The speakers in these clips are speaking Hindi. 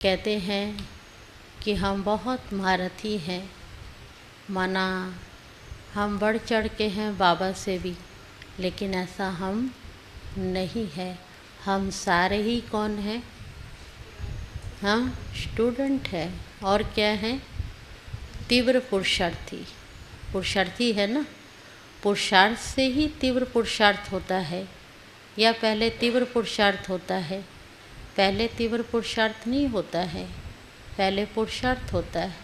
कहते हैं कि हम बहुत महारथी हैं, माना हम बढ़ चढ़ के हैं बाबा से भी, लेकिन ऐसा हम नहीं है। हम सारे ही कौन हैं? हम स्टूडेंट हैं। और क्या हैं? तीव्र पुरुषार्थी। पुरुषार्थी है ना, पुरुषार्थ से ही तीव्र पुरुषार्थ होता है, या पहले तीव्र पुरुषार्थ होता है? पहले तीव्र पुरुषार्थ नहीं होता है, पहले पुरुषार्थ होता है।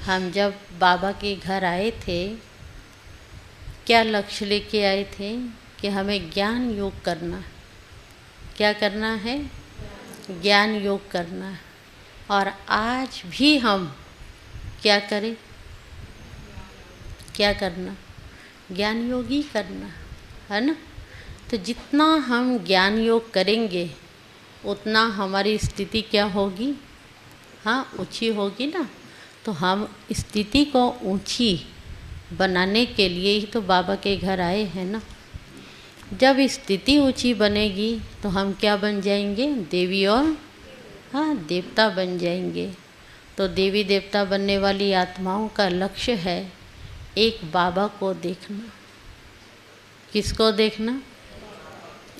हम जब बाबा के घर आए थे, क्या लक्ष्य लेके आए थे? कि हमें ज्ञान योग करना। क्या करना है? ज्ञान योग करना। और आज भी हम क्या करें? क्या करना? ज्ञान योग ही करना है ना। तो जितना हम ज्ञान योग करेंगे उतना हमारी स्थिति क्या होगी? हाँ, ऊंची होगी ना। तो हम स्थिति को ऊंची बनाने के लिए ही तो बाबा के घर आए हैं ना। जब स्थिति ऊंची बनेगी तो हम क्या बन जाएंगे? देवी और देवता बन जाएंगे। तो देवी देवता बनने वाली आत्माओं का लक्ष्य है एक बाबा को देखना। किसको देखना?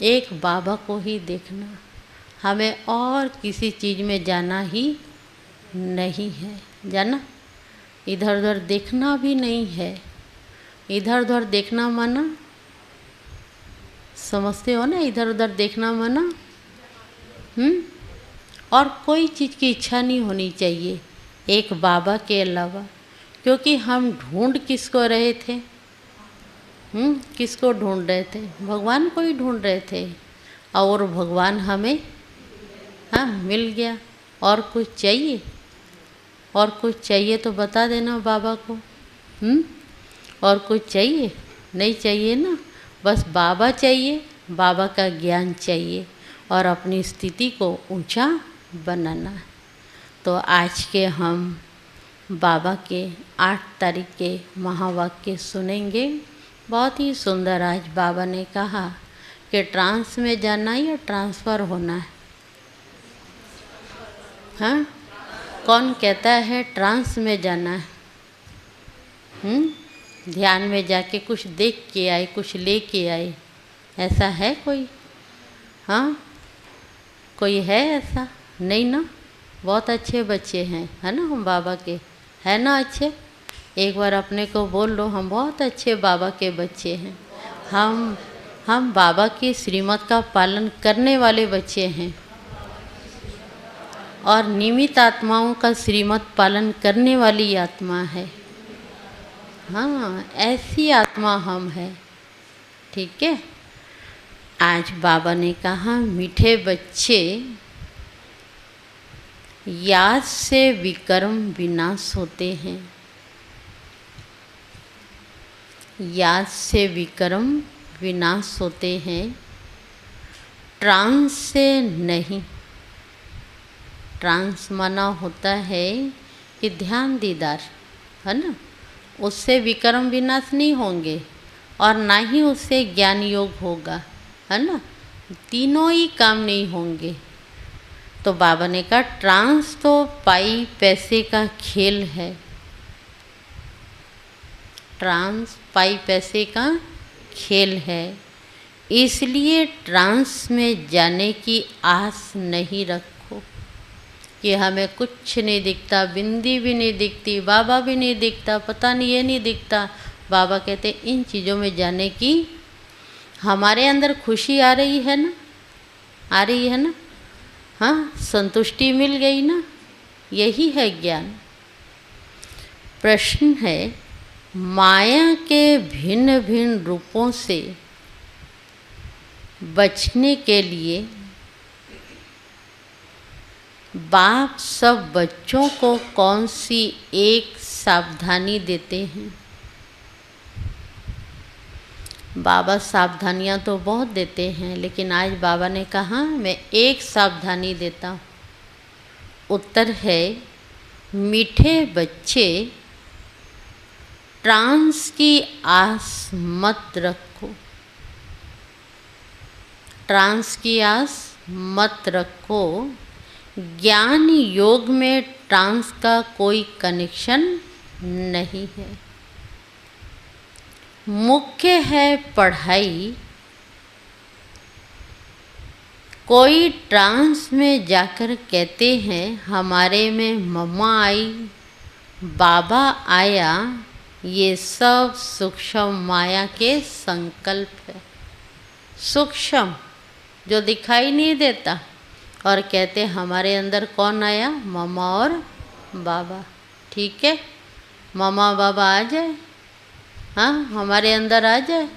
एक बाबा को ही देखना। हमें और किसी चीज़ में जाना ही नहीं है। जाना इधर उधर देखना भी नहीं है। इधर उधर देखना माना, समझते हो ना? इधर उधर देखना माना और कोई चीज़ की इच्छा नहीं होनी चाहिए एक बाबा के अलावा। क्योंकि हम ढूंढ किसको रहे थे? किसको ढूंढ रहे थे? भगवान को ही ढूंढ रहे थे। और भगवान हमें मिल गया। और कुछ चाहिए? और कुछ चाहिए तो बता देना बाबा को। और कुछ चाहिए? नहीं चाहिए ना। बस बाबा चाहिए, बाबा का ज्ञान चाहिए और अपनी स्थिति को ऊंचा बनाना। तो आज के हम बाबा के 8 तारीख के महावाक्य सुनेंगे। बहुत ही सुंदर। आज बाबा ने कहा कि ट्रांस में जाना या ट्रांसफ़र होना है? हाँ, कौन कहता है ट्रांस में जाना है? ध्यान में जाके कुछ देख के आए, कुछ ले के आए, ऐसा है कोई? हाँ, कोई है ऐसा? नहीं ना। बहुत अच्छे बच्चे हैं, है ना हम बाबा के, है ना अच्छे? एक बार अपने को बोल लो, हम बहुत अच्छे बाबा के बच्चे हैं। हम बाबा की श्रीमत का पालन करने वाले बच्चे हैं और निमित्त आत्माओं का श्रीमत पालन करने वाली आत्मा है। हाँ, ऐसी आत्मा हम हैं। ठीक है। आज बाबा ने कहा, मीठे बच्चे, याद से विकर्म विनाश होते हैं। याद से विकर्म विनाश होते हैं, ट्रांस से नहीं। ट्रांस माना होता है कि ध्यान दीदार, है ना। उससे विकर्म विनाश नहीं होंगे और ना ही उससे ज्ञान योग होगा, है ना। तीनों ही काम नहीं होंगे। तो बाबा ने कहा ट्रांस तो पाई पैसे का खेल है। ट्रांस पाई पैसे का खेल है, इसलिए ट्रांस में जाने की आस नहीं रखो कि हमें कुछ नहीं दिखता, बिंदी भी नहीं दिखती, बाबा भी नहीं दिखता, पता नहीं ये नहीं दिखता। बाबा कहते इन चीज़ों में जाने की हमारे अंदर खुशी आ रही है ना, आ रही है ना। हाँ, संतुष्टि मिल गई ना। यही है ज्ञान। प्रश्न है, माया के भिन्न भिन्न रूपों से बचने के लिए बाप सब बच्चों को कौन सी एक सावधानी देते हैं? बाबा सावधानियाँ तो बहुत देते हैं, लेकिन आज बाबा ने कहा मैं एक सावधानी देता हूँ। उत्तर है, मीठे बच्चे, ट्रांस की आस मत रखो। ट्रांस की आस मत रखो, ज्ञान योग में ट्रांस का कोई कनेक्शन नहीं है। मुख्य है पढ़ाई। कोई ट्रांस में जाकर कहते हैं हमारे में मम्मा आई, बाबा आया, ये सब सूक्ष्म माया के संकल्प है। सूक्ष्म जो दिखाई नहीं देता, और कहते हमारे अंदर कौन आया, मम्मा और बाबा। ठीक है, मम्मा बाबा आ जाए, हाँ हमारे अंदर आ जाए।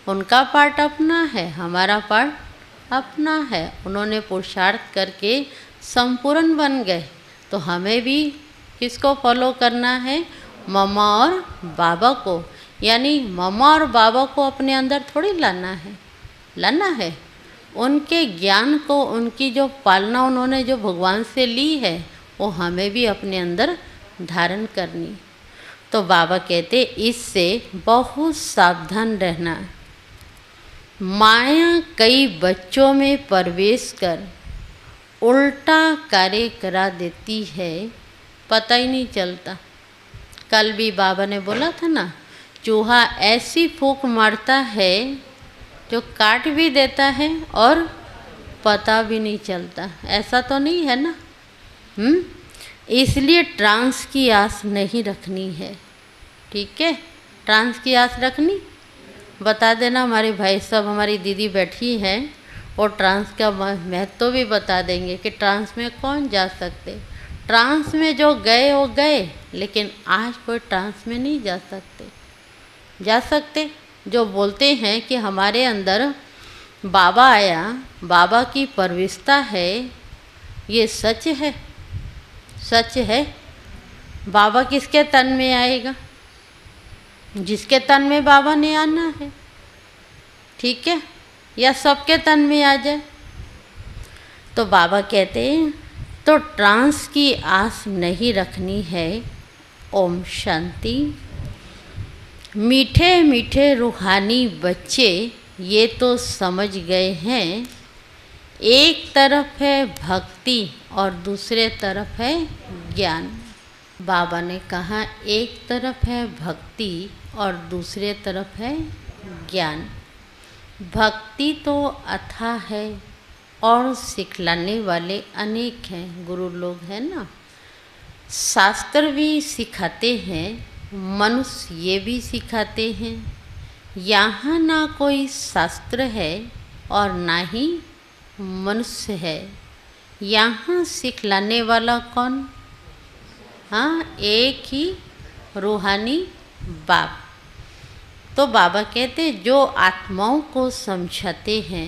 उनका पार्ट अपना है, हमारा पार्ट अपना है। उन्होंने पुरुषार्थ करके संपूर्ण बन गए, तो हमें भी किसको फॉलो करना है, मम्मा और बाबा को। यानी मम्मा और बाबा को अपने अंदर थोड़ी लाना है। उनके ज्ञान को, उनकी जो पालना उन्होंने जो भगवान से ली है, वो हमें भी अपने अंदर धारण करनी। तो बाबा कहते इससे बहुत सावधान रहना। माया कई बच्चों में प्रवेश कर उल्टा कार्य करा देती है, पता ही नहीं चलता। कल भी बाबा ने बोला था ना, चूहा ऐसी फूंक मारता है जो काट भी देता है और पता भी नहीं चलता। ऐसा तो नहीं है ना। इसलिए ट्रांस की आस नहीं रखनी है। ठीक है, ट्रांस की आस रखनी, बता देना। हमारे भाई साहब, हमारी दीदी बैठी हैं, और ट्रांस का महत्व तो भी बता देंगे कि ट्रांस में कौन जा सकते। ट्रांस में जो गए वो गए, लेकिन आज कोई ट्रांस में नहीं जा सकते। जो बोलते हैं कि हमारे अंदर बाबा आया, बाबा की प्रविष्टा है, ये सच है, सच है। बाबा किसके तन में आएगा, जिसके तन में बाबा ने आना है। ठीक है, या सबके तन में आ जाए। तो बाबा कहते हैं तो ट्रांस की आस नहीं रखनी है। ओम शांति। मीठे मीठे रूहानी बच्चे ये तो समझ गए हैं, एक तरफ है भक्ति और दूसरे तरफ है ज्ञान। बाबा ने कहा एक तरफ है भक्ति और दूसरे तरफ है ज्ञान। भक्ति तो अथाह है और सिखलाने वाले अनेक हैं, गुरु लोग हैं ना। शास्त्र भी सिखाते हैं, मनुष्य ये भी सिखाते हैं। यहाँ ना कोई शास्त्र है और ना ही मनुष्य है। यहाँ सिखलाने वाला कौन, हाँ एक ही रूहानी बाप। तो बाबा कहते जो आत्माओं को समझाते हैं,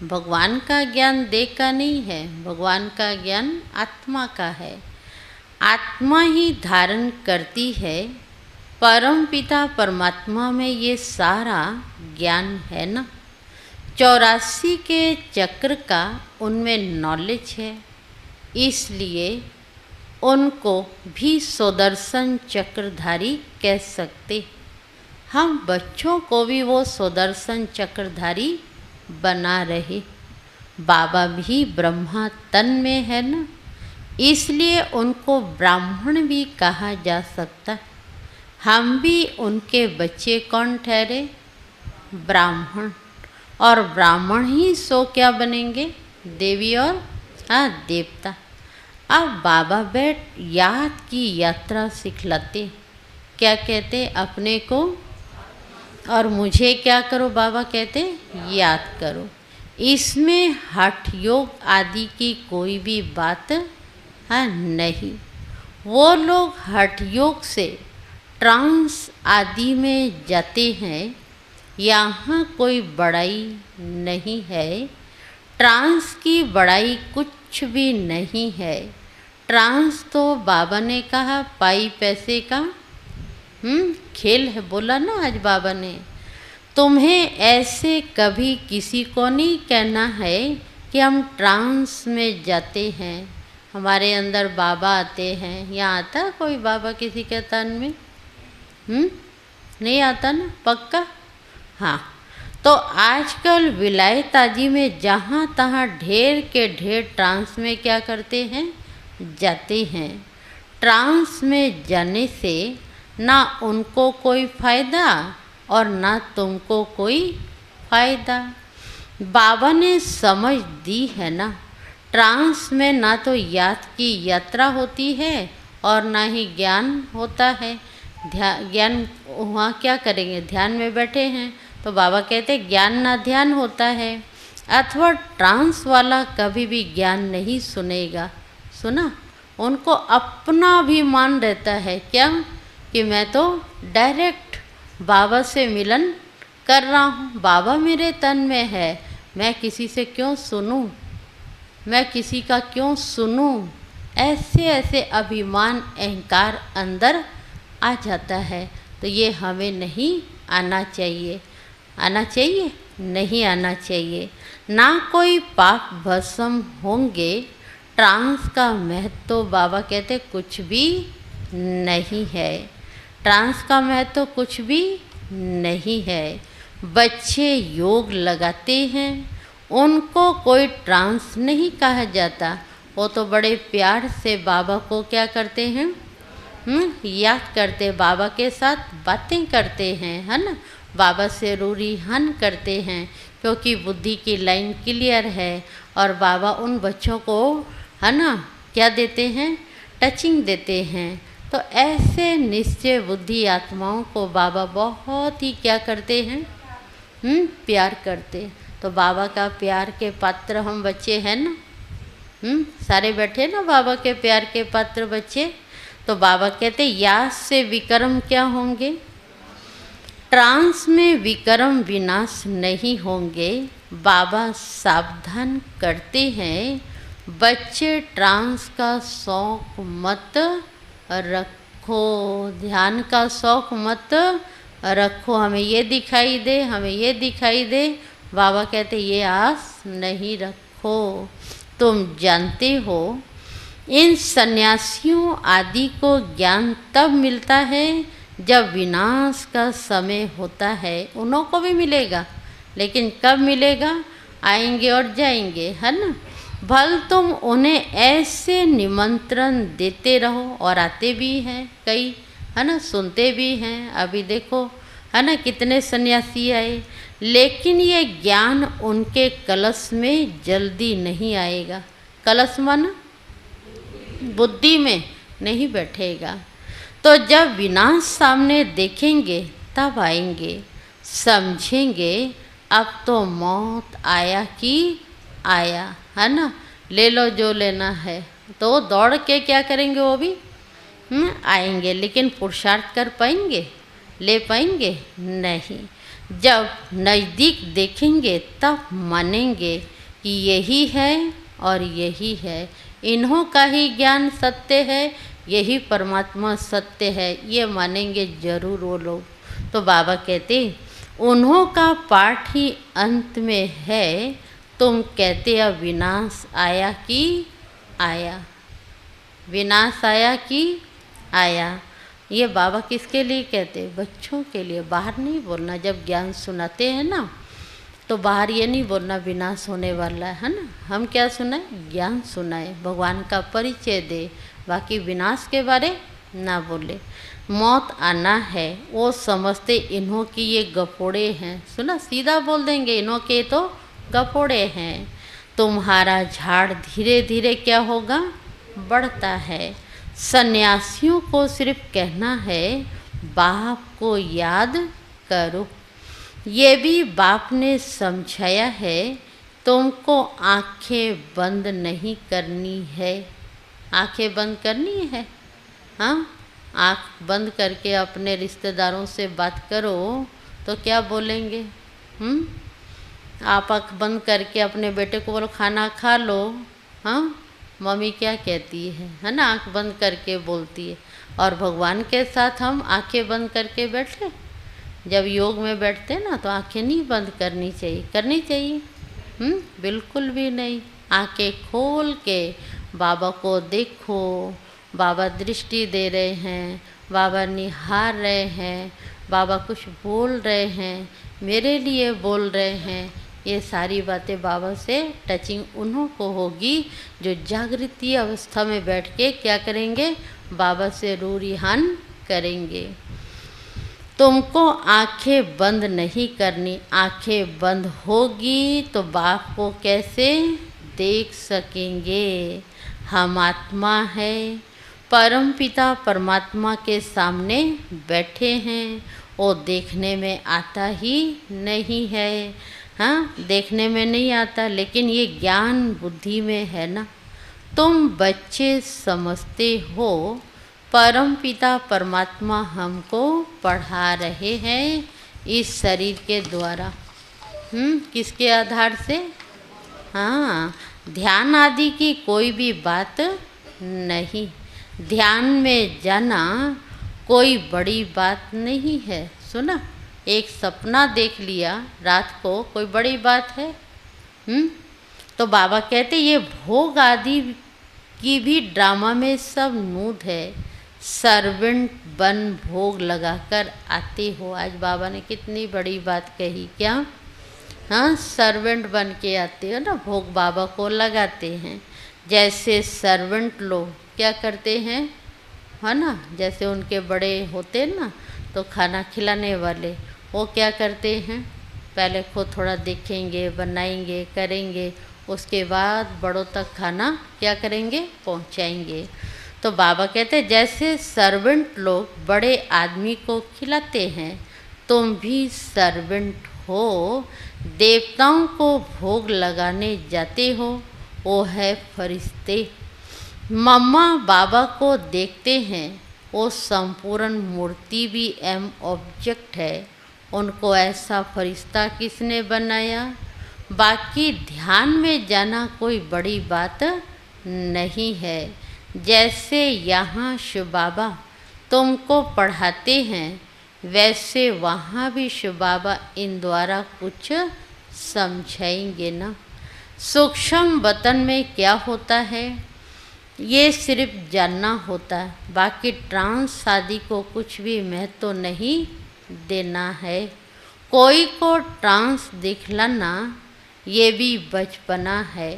भगवान का ज्ञान देह का नहीं है, भगवान का ज्ञान आत्मा का है। आत्मा ही धारण करती है। परम पिता परमात्मा में ये सारा ज्ञान है ना। 84 के चक्र का उनमें नॉलेज है, इसलिए उनको भी सुदर्शन चक्रधारी कह सकते। हम बच्चों को भी वो सुदर्शन चक्रधारी बना रहे। बाबा भी ब्रह्मा तन में है ना, इसलिए उनको ब्राह्मण भी कहा जा सकता। हम भी उनके बच्चे कौन ठहरे, ब्राह्मण। और ब्राह्मण ही सो क्या बनेंगे, देवी और देवता। अब बाबा बैठ याद की यात्रा सिखलाते। क्या कहते, अपने को और मुझे क्या करो, बाबा कहते याद करो। इसमें हठ योग आदि की कोई भी बात नहीं। वो लोग हठ योग से ट्रांस आदि में जाते हैं, यहाँ कोई बड़ाई नहीं है। ट्रांस की बड़ाई कुछ भी नहीं है। ट्रांस तो बाबा ने कहा पाई पैसे का खेल है, बोला ना आज बाबा ने। तुम्हें ऐसे कभी किसी को नहीं कहना है कि हम ट्रांस में जाते हैं, हमारे अंदर बाबा आते हैं। यहाँ आता कोई बाबा किसी के तन में, नहीं आता ना, पक्का। हाँ, तो आजकल विलायताजी में जहाँ तहाँ ढेर के ढेर ट्रांस में क्या करते हैं, जाते हैं। ट्रांस में जाने से ना उनको कोई फ़ायदा और ना तुमको कोई फ़ायदा। बाबा ने समझ दी है ना, ट्रांस में ना तो याद की यात्रा होती है और ना ही ज्ञान होता है। ज्ञान वहाँ क्या करेंगे, ध्यान में बैठे हैं तो बाबा कहते ज्ञान ना ध्यान होता है। अथवा ट्रांस वाला कभी भी ज्ञान नहीं सुनेगा। सुना, उनको अपना अभिमान रहता है क्या, कि मैं तो डायरेक्ट बाबा से मिलन कर रहा हूँ, बाबा मेरे तन में है, मैं किसी से क्यों सुनूं, मैं किसी का क्यों सुनूं। ऐसे ऐसे अभिमान अहंकार अंदर आ जाता है। तो ये हमें नहीं आना चाहिए। आना चाहिए, नहीं आना चाहिए। ना कोई पाप भस्म होंगे। ट्रांस का महत्व तो बाबा कहते कुछ भी नहीं है। ट्रांस का महत्व कुछ भी नहीं है। बच्चे योग लगाते हैं, उनको कोई ट्रांस नहीं कहा जाता। वो तो बड़े प्यार से बाबा को क्या करते हैं, याद करते, बाबा के साथ बातें करते हैं, है ना। बाबा से रूरी हन करते हैं क्योंकि बुद्धि की लाइन क्लियर है। और बाबा उन बच्चों को, है ना, क्या देते हैं, टचिंग देते हैं। तो ऐसे निश्चय बुद्धि आत्माओं को बाबा बहुत ही क्या करते हैं, प्यार करते। तो बाबा का प्यार के पात्र हम बच्चे हैं ना, सारे बैठे ना बाबा के प्यार के पात्र बच्चे। तो बाबा कहते यास से विक्रम क्या होंगे, ट्रांस में विक्रम विनाश नहीं होंगे। बाबा सावधान करते हैं, बच्चे ट्रांस का शौक मत रखो, ध्यान का शौक मत रखो। हमें ये दिखाई दे, हमें ये दिखाई दे, बाबा कहते ये आस नहीं रखो। तुम जानते हो इन सन्यासियों आदि को ज्ञान तब मिलता है जब विनाश का समय होता है। उन्हों को भी मिलेगा, लेकिन कब मिलेगा, आएंगे और जाएंगे, है ना। भल तुम उन्हें ऐसे निमंत्रण देते रहो, और आते भी हैं कई, है ना, सुनते भी हैं। अभी देखो, है ना, कितने सन्यासी आए, लेकिन ये ज्ञान उनके कलश में जल्दी नहीं आएगा। कलश मन बुद्धि में नहीं बैठेगा। तो जब विनाश सामने देखेंगे तब आएंगे, समझेंगे अब तो मौत आया कि आया, है ना। ले लो जो लेना है। तो दौड़ के क्या करेंगे, वो भी आएंगे, लेकिन पुरुषार्थ कर पाएंगे, ले पाएंगे नहीं। जब नज़दीक देखेंगे तब मानेंगे कि यही है और यही है, इन्हों का ही ज्ञान सत्य है, यही परमात्मा सत्य है, ये मानेंगे जरूर वो लोग। तो बाबा कहते उन्हों का पाठ ही अंत में है। तुम कहते अब विनाश आया कि आया, विनाश आया कि आया। ये बाबा किसके लिए कहते, बच्चों के लिए। बाहर नहीं बोलना। जब ज्ञान सुनाते हैं ना तो बाहर ये नहीं बोलना विनाश होने वाला है ना। हम क्या सुनाए, ज्ञान सुनाए, भगवान का परिचय दे, बाकी विनाश के बारे ना बोले। मौत आना है वो समझते इन्हों की ये गपोड़े हैं। सुना, सीधा बोल देंगे इन्हों के तो गपोड़े हैं। तुम्हारा झाड़ धीरे धीरे क्या होगा, बढ़ता है। सन्यासियों को सिर्फ कहना है बाप को याद करो। ये भी बाप ने समझाया है, तुमको आंखें बंद नहीं करनी है। आंखें बंद करनी है, हाँ। आँख बंद करके अपने रिश्तेदारों से बात करो तो क्या बोलेंगे, आप आँख बंद करके अपने बेटे को बोलो खाना खा लो, हाँ, मम्मी क्या कहती है ना, आँख बंद करके बोलती है। और भगवान के साथ हम आंखें बंद करके बैठे, जब योग में बैठते ना तो आंखें नहीं बंद करनी चाहिए, करनी चाहिए, बिल्कुल भी नहीं। आंखें खोल के बाबा को देखो, बाबा दृष्टि दे रहे हैं, बाबा निहार रहे हैं, बाबा कुछ बोल रहे हैं, मेरे लिए बोल रहे हैं। ये सारी बातें बाबा से टचिंग उन्हों को होगी जो जागृति अवस्था में बैठ के क्या करेंगे, बाबा से रूरिहान करेंगे। तुमको आंखें बंद नहीं करनी, आंखें बंद होगी तो बाप को कैसे देख सकेंगे। हम आत्मा है, परम पिता परमात्मा के सामने बैठे हैं। वो देखने में आता ही नहीं है, हाँ देखने में नहीं आता, लेकिन ये ज्ञान बुद्धि में है ना। तुम बच्चे समझते हो परम पिता परमात्मा हमको पढ़ा रहे हैं इस शरीर के द्वारा। किसके आधार से? हाँ, ध्यान आदि की कोई भी बात नहीं। ध्यान में जाना कोई बड़ी बात नहीं है। सुना, एक सपना देख लिया रात को, कोई बड़ी बात है? तो बाबा कहते ये भोग आदि की भी ड्रामा में सब नूद है। सर्वेंट बन भोग लगाकर आते हो। आज बाबा ने कितनी बड़ी बात कही, क्या? हाँ, सर्वेंट बन के आते हो ना, भोग बाबा को लगाते हैं। जैसे सर्वेंट लोग क्या करते हैं, है ना, जैसे उनके बड़े होते हैं ना, तो खाना खिलाने वाले वो क्या करते हैं, पहले खुद थोड़ा देखेंगे, बनाएंगे, करेंगे, उसके बाद बड़ों तक खाना क्या करेंगे, पहुंचाएंगे। तो बाबा कहते हैं जैसे सर्वेंट लोग बड़े आदमी को खिलाते हैं, तुम भी सर्वेंट हो, देवताओं को भोग लगाने जाते हो, वो है फरिश्ते। मम्मा बाबा को देखते हैं, वो संपूर्ण मूर्ति भी एम ऑब्जेक्ट है। उनको ऐसा फरिश्ता किसने बनाया? बाकी ध्यान में जाना कोई बड़ी बात नहीं है। जैसे यहाँ शिव बाबा तुमको पढ़ाते हैं, वैसे वहाँ भी शिव बाबा इन द्वारा कुछ समझाएंगे ना। सूक्ष्म वतन में क्या होता है ये सिर्फ जानना होता है, बाकी ट्रांस आदि को कुछ भी महत्व नहीं देना है। कोई को ट्रांस दिखलाना ये भी बचपना है।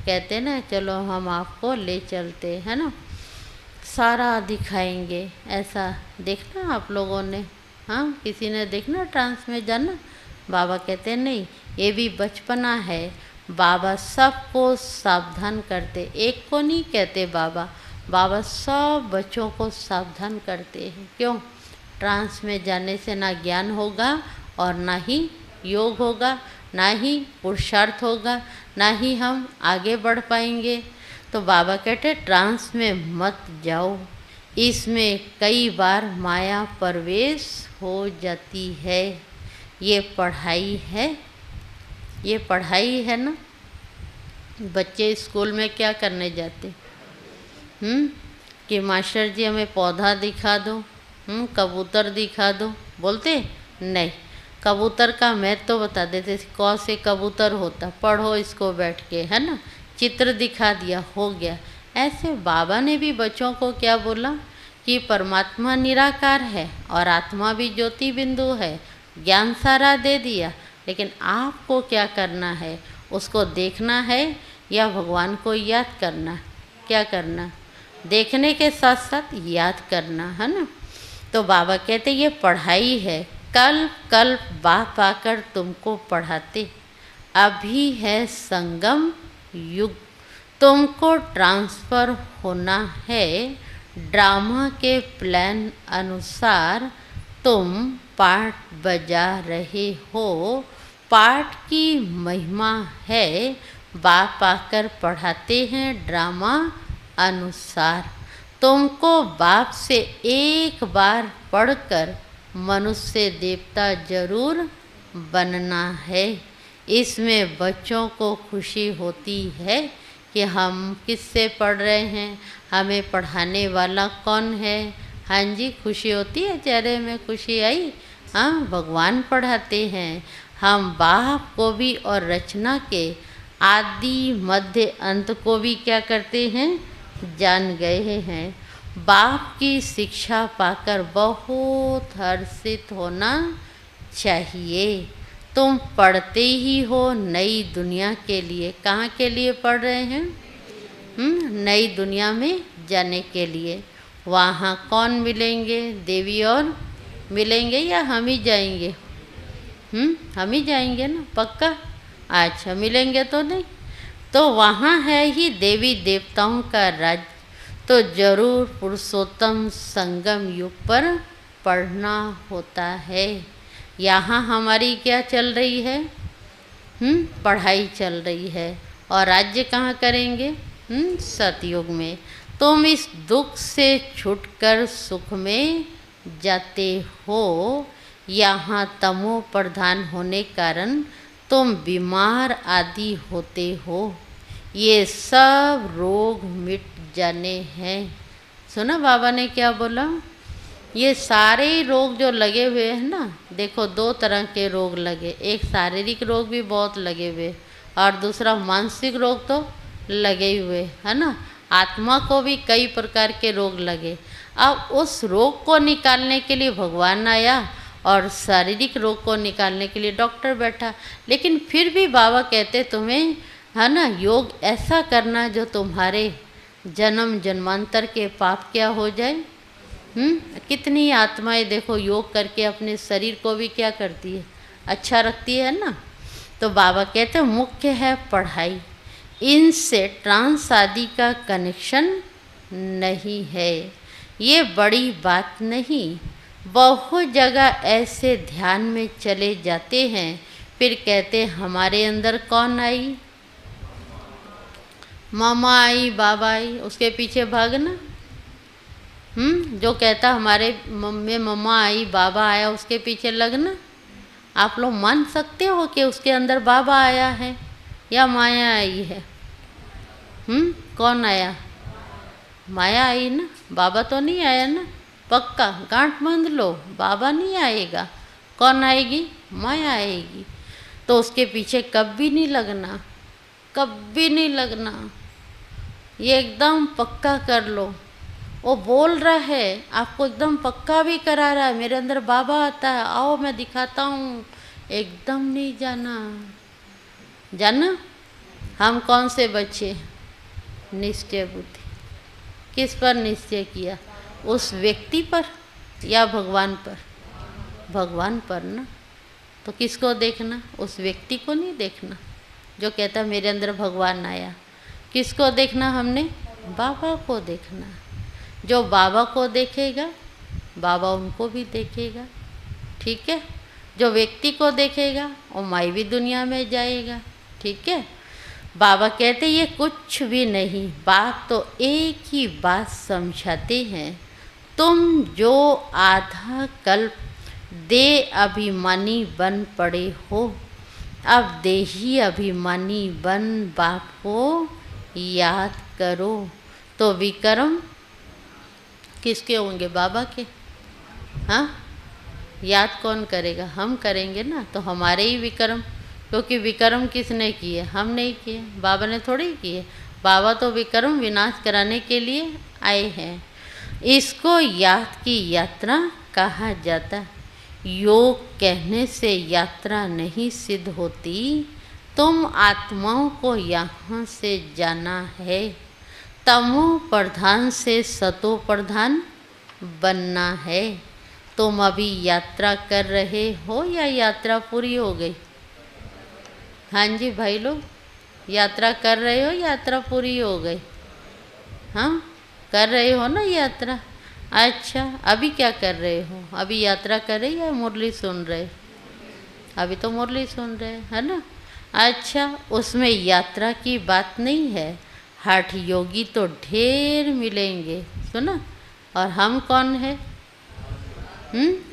कहते ना चलो हम आपको ले चलते हैं ना, सारा दिखाएंगे। ऐसा देखना आप लोगों ने, हाँ किसी ने देखना ट्रांस में जाना? बाबा कहते नहीं, ये भी बचपना है। बाबा सबको सावधान करते, एक को नहीं कहते बाबा, बाबा सब बच्चों को सावधान करते हैं। क्यों? ट्रांस में जाने से ना ज्ञान होगा और ना ही योग होगा, ना ही पुरुषार्थ होगा, ना ही हम आगे बढ़ पाएंगे। तो बाबा कहते ट्रांस में मत जाओ, इसमें कई बार माया प्रवेश हो जाती है। ये पढ़ाई है, ये पढ़ाई है ना। बच्चे स्कूल में क्या करने जाते, कि मास्टर जी हमें पौधा दिखा दो, कबूतर दिखा दो, बोलते नहीं। कबूतर का महत्व तो बता देते, कौ से कबूतर होता, पढ़ो इसको बैठ के, है ना, चित्र दिखा दिया, हो गया। ऐसे बाबा ने भी बच्चों को क्या बोला कि परमात्मा निराकार है और आत्मा भी ज्योति बिंदु है। ज्ञान सारा दे दिया, लेकिन आपको क्या करना है, उसको देखना है या भगवान को याद करना? क्या करना? देखने के साथ साथ याद करना, है ना। तो बाबा कहते ये पढ़ाई है, कल्प कल्प बाप आकर तुमको पढ़ाते। अभी है संगम युग, तुमको ट्रांसफ़र होना है। ड्रामा के प्लान अनुसार तुम पाठ बजा रहे हो, पाठ की महिमा है। बाप आकर पढ़ाते हैं ड्रामा अनुसार। तुमको बाप से एक बार पढ़कर मनुष्य देवता जरूर बनना है। इसमें बच्चों को खुशी होती है कि हम किससे पढ़ रहे हैं, हमें पढ़ाने वाला कौन है। हाँ जी, खुशी होती है, चेहरे में खुशी आई। हाँ, भगवान पढ़ाते हैं। हम बाप को भी और रचना के आदि मध्य अंत को भी क्या करते हैं, जान गए हैं। बाप की शिक्षा पाकर बहुत हर्षित होना चाहिए। तुम पढ़ते ही हो नई दुनिया के लिए। कहाँ के लिए पढ़ रहे हैं? नई दुनिया में जाने के लिए। वहाँ कौन मिलेंगे? देवी और मिलेंगे या हम ही जाएंगे? हम ही जाएंगे ना, पक्का? अच्छा, मिलेंगे तो नहीं? तो वहाँ है ही देवी देवताओं का राज्य, तो जरूर पुरुषोत्तम संगम युग पर पढ़ना होता है। यहाँ हमारी क्या चल रही है? पढ़ाई चल रही है। और राज्य कहाँ करेंगे? सतयुग में। तुम इस दुख से छूटकर सुख में जाते हो। यहाँ तमो प्रधान होने कारण तुम बीमार आदि होते हो। ये सब रोग मिट जाने हैं। सुना बाबा ने क्या बोला? ये सारे रोग जो लगे हुए हैं ना, देखो 2 तरह के रोग लगे। एक शारीरिक रोग भी बहुत लगे हुए और दूसरा मानसिक रोग तो लगे हुए है ना। आत्मा को भी कई प्रकार के रोग लगे। अब उस रोग को निकालने के लिए भगवान आया और शारीरिक रोग को निकालने के लिए डॉक्टर बैठा। लेकिन फिर भी बाबा कहते तुम्हें है ना, योग ऐसा करना जो तुम्हारे जन्म जन्मांतर के पाप क्या हो जाए। कितनी आत्माएं देखो योग करके अपने शरीर को भी क्या करती है, अच्छा रखती है ना। तो बाबा कहते मुख्य है पढ़ाई, इनसे ट्रांस आदि का कनेक्शन नहीं है। ये बड़ी बात नहीं। बहुत जगह ऐसे ध्यान में चले जाते हैं, फिर कहते हमारे अंदर कौन आई? मामा आई, बाबा आई, उसके पीछे भागना। जो कहता हमारे में मम्मा आई, बाबा आया, उसके पीछे लगना। आप लोग मान सकते हो कि उसके अंदर बाबा आया है या माया आई है? कौन आया? माया आई ना, बाबा तो नहीं आया ना। पक्का गांठ बांध लो, बाबा नहीं आएगा। कौन आएगी? माया आएगी। तो उसके पीछे कभी नहीं लगना, कभी नहीं लगना। ये एकदम पक्का कर लो। वो बोल रहा है, आपको एकदम पक्का भी करा रहा है, मेरे अंदर बाबा आता है, आओ मैं दिखाता हूँ। एकदम नहीं जाना। जाना हम कौन से बच्चे? निश्चय बुद्धि। किस पर निश्चय किया? उस व्यक्ति पर या भगवान पर? भगवान पर ना। तो किसको देखना? उस व्यक्ति को नहीं देखना जो कहता मेरे अंदर भगवान आया। किसको देखना हमने? बाबा को देखना। जो बाबा को देखेगा, बाबा उनको भी देखेगा। ठीक है? जो व्यक्ति को देखेगा वो मायवी दुनिया में जाएगा। ठीक है? बाबा कहते ये कुछ भी नहीं, बात तो एक ही बात समझाते हैं। तुम जो आधा कल्प दे अभिमानी बन पड़े हो, अब देही अभिमानी बन बाप को याद करो। तो विक्रम किसके होंगे? बाबा के। हाँ, याद कौन करेगा? हम करेंगे ना। तो हमारे ही विक्रम, क्योंकि विक्रम किसने किए? हम नहीं किए, बाबा ने थोड़े ही किए। बाबा तो विक्रम विनाश कराने के लिए आए हैं। इसको याद की यात्रा कहा जाता। योग कहने से यात्रा नहीं सिद्ध होती। तुम आत्माओं को यहाँ से जाना है। तमो प्रधान से सतो प्रधान बनना है। तुम अभी यात्रा कर रहे हो या यात्रा पूरी हो गई? हाँ जी भाई लोग, यात्रा कर रहे हो, यात्रा पूरी हो गई? हाँ, कर रहे हो ना यात्रा। अच्छा, अभी क्या कर रहे हो? अभी यात्रा कर रहे या मुरली सुन रहे? अभी तो मुरली सुन रहे है ना। अच्छा, उसमें यात्रा की बात नहीं है। हठ योगी तो ढेर मिलेंगे, सुना। और हम कौन है?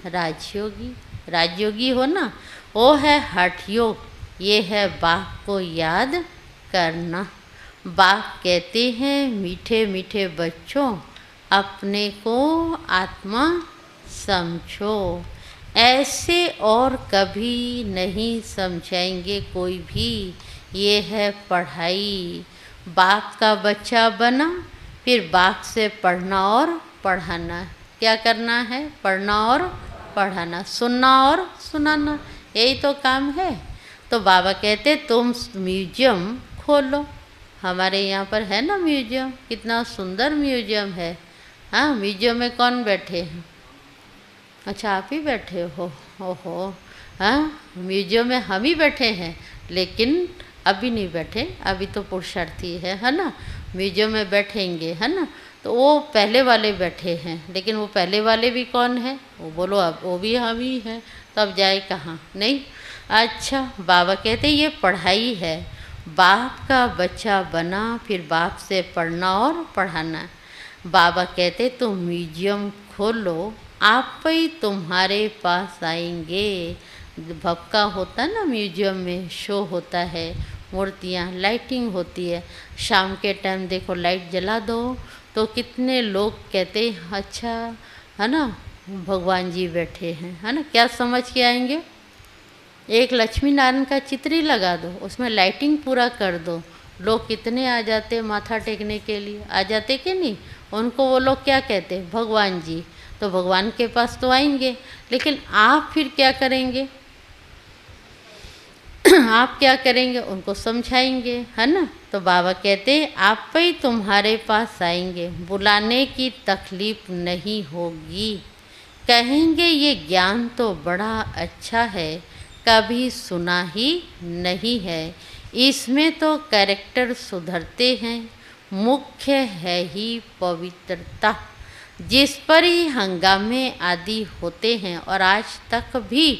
राजयोगी। राजयोगी हो ना, वो है हठ योग। ये है बाप को याद करना। बाप कहते हैं मीठे मीठे बच्चों, अपने को आत्मा समझो। ऐसे और कभी नहीं समझाएंगे कोई भी। ये है पढ़ाई। बाप का बच्चा बना, फिर बाप से पढ़ना और पढ़ाना। क्या करना है? पढ़ना और पढ़ाना, सुनना और सुनाना। यही तो काम है। तो बाबा कहते तुम म्यूजियम खोलो। हमारे यहाँ पर है ना म्यूजियम, कितना सुंदर म्यूजियम है। हाँ, म्यूजियम में कौन बैठे हैं? अच्छा, आप ही बैठे हो। ओहो, हाँ, म्यूजियम में हम ही बैठे हैं, लेकिन अभी नहीं बैठे, अभी तो पुरुषार्थी है ना। म्यूजियम में बैठेंगे, है ना। तो वो पहले वाले बैठे हैं, लेकिन वो पहले वाले भी कौन है? वो बोलो, अब वो भी हम ही हैं, तो अब जाए कहाँ? नहीं। अच्छा, बाबा कहते ये पढ़ाई है, बाप का बच्चा बना, फिर बाप से पढ़ना और पढ़ाना। बाबा कहते तुम म्यूजियम खोलो, आप ही तुम्हारे पास आएंगे। भक्का होता ना, म्यूजियम में शो होता है, मूर्तियाँ, लाइटिंग होती है। शाम के टाइम देखो लाइट जला दो तो कितने लोग कहते अच्छा, है ना, भगवान जी बैठे हैं, है ना। क्या समझ के आएंगे? एक लक्ष्मी नारायण का चित्र ही लगा दो, उसमें लाइटिंग पूरा कर दो, लोग कितने आ जाते माथा टेकने के लिए, आ जाते कि नहीं? उनको वो लोग क्या कहते? भगवान जी। तो भगवान के पास तो आएंगे, लेकिन आप फिर क्या करेंगे? आप क्या करेंगे? उनको समझाएंगे, है ना। तो बाबा कहते आप ही तुम्हारे पास आएंगे, बुलाने की तकलीफ नहीं होगी। कहेंगे ये ज्ञान तो बड़ा अच्छा है, कभी सुना ही नहीं है। इसमें तो कैरेक्टर सुधरते हैं, मुख्य है ही पवित्रता, जिस पर ही हंगामे आदि होते हैं, और आज तक भी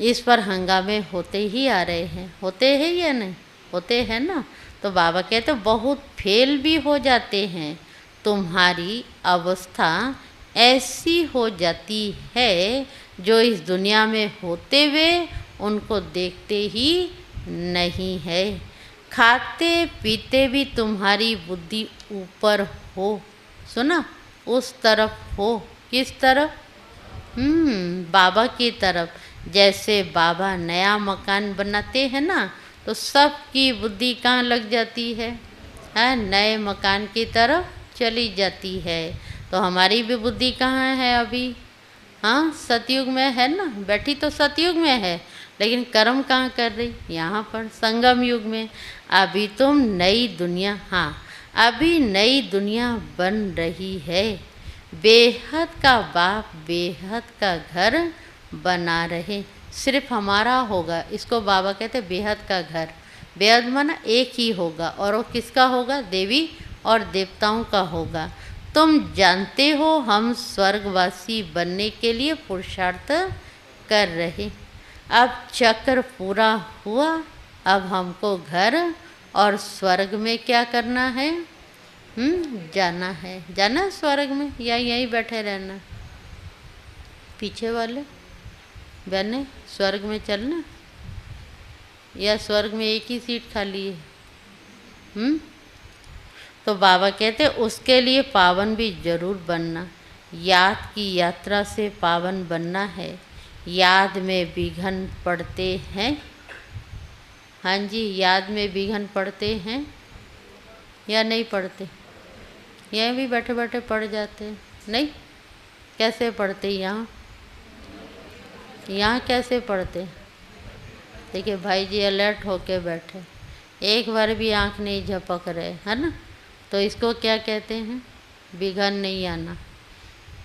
इस पर हंगामे होते ही आ रहे हैं। होते हैं या नहीं? होते हैं ना। तो बाबा कहते बहुत फेल भी हो जाते हैं, तुम्हारी अवस्था ऐसी हो जाती है जो इस दुनिया में होते हुए उनको देखते ही नहीं है। खाते पीते भी तुम्हारी बुद्धि ऊपर हो, सुना, उस तरफ हो। किस तरफ? बाबा की तरफ। जैसे बाबा नया मकान बनाते हैं ना, तो सबकी बुद्धि कहाँ लग जाती है? नए मकान की तरफ चली जाती है। तो हमारी भी बुद्धि कहाँ है अभी? हाँ, सतयुग में है ना, बैठी तो सतयुग में है, लेकिन कर्म कहाँ कर रही? यहाँ पर संगम युग में। अभी तुम नई दुनिया, हाँ, अभी नई दुनिया बन रही है। बेहद का बाप बेहद का घर बना रहे, सिर्फ हमारा होगा। इसको बाबा कहते बेहद का घर। बेहद माना एक ही होगा, और वो किसका होगा? देवी और देवताओं का होगा। तुम जानते हो हम स्वर्गवासी बनने के लिए पुरुषार्थ कर रहे। अब चक्र पूरा हुआ, अब हमको घर और स्वर्ग में क्या करना है? जाना है। जाना है स्वर्ग में, या यहीं बैठे रहना? पीछे वाले बहने, स्वर्ग में चलना, या स्वर्ग में एक ही सीट खाली है? तो बाबा कहते उसके लिए पावन भी जरूर बनना। याद की यात्रा से पावन बनना है। याद में विघ्न पड़ते हैं। हाँ जी, याद में विघ्न पड़ते हैं या नहीं पड़ते? यहीं भी बैठे बैठे पड़ जाते हैं, नहीं? कैसे पढ़ते? यहाँ कैसे पढ़ते? देखिए भाई जी अलर्ट होके बैठे, एक बार भी आंख नहीं झपक रहे, है ना। तो इसको क्या कहते हैं? विघ्न नहीं आना।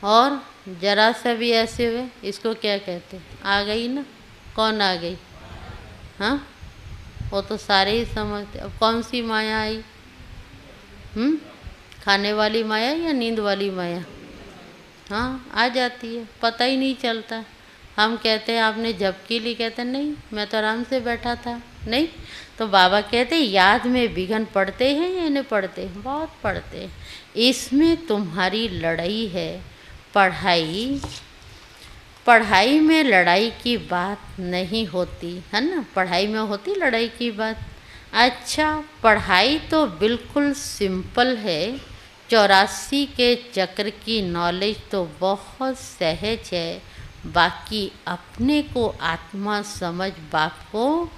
और जरा सा भी ऐसे हुए, इसको क्या कहते हैं? आ गई ना। कौन आ गई? हाँ, वो तो सारे ही समझते। अब कौन सी माया आई? खाने वाली माया या नींद वाली माया? हाँ, आ जाती है, पता ही नहीं चलता। हम कहते हैं आपने झपकी ली, कहते नहीं मैं तो आराम से बैठा था, नहीं। तो बाबा कहते याद में विघ्न पड़ते हैं या नहीं पड़ते? बहुत पड़ते हैं। इसमें तुम्हारी लड़ाई है। पढ़ाई में लड़ाई की बात नहीं होती, है ना। पढ़ाई में होती लड़ाई की बात। अच्छा, पढ़ाई तो बिल्कुल सिंपल है। 84 के चक्र की नॉलेज तो बहुत सहज है। बाकी अपने को आत्मा समझ बाप को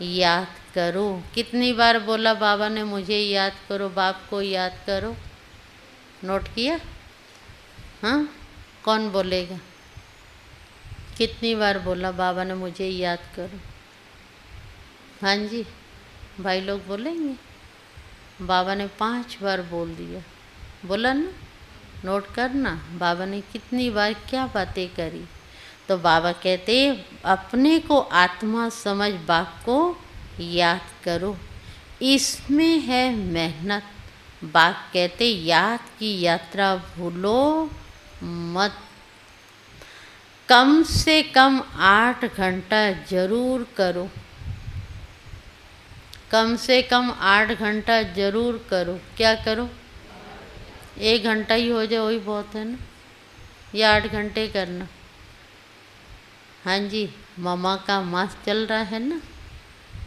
याद करो। कितनी बार बोला बाबा ने मुझे याद करो, बाप को याद करो? नोट किया? हाँ, कौन बोलेगा? कितनी बार बोला बाबा ने मुझे याद करो? हाँ जी, भाई लोग बोलेंगे। बाबा ने 5 बार बोल दिया, बोला ना? नोट करना बाबा ने कितनी बार क्या बातें करी। तो बाबा कहते अपने को आत्मा समझ बाप को याद करो, इसमें है मेहनत। बाप कहते याद की यात्रा भूलो मत, कम से कम 8 घंटा जरूर करो, कम से कम 8 घंटा जरूर करो। क्या करो? 1 घंटा ही हो जाए वही बहुत है ना, या 8 घंटे करना? हाँ जी, ममा का मास चल रहा है ना,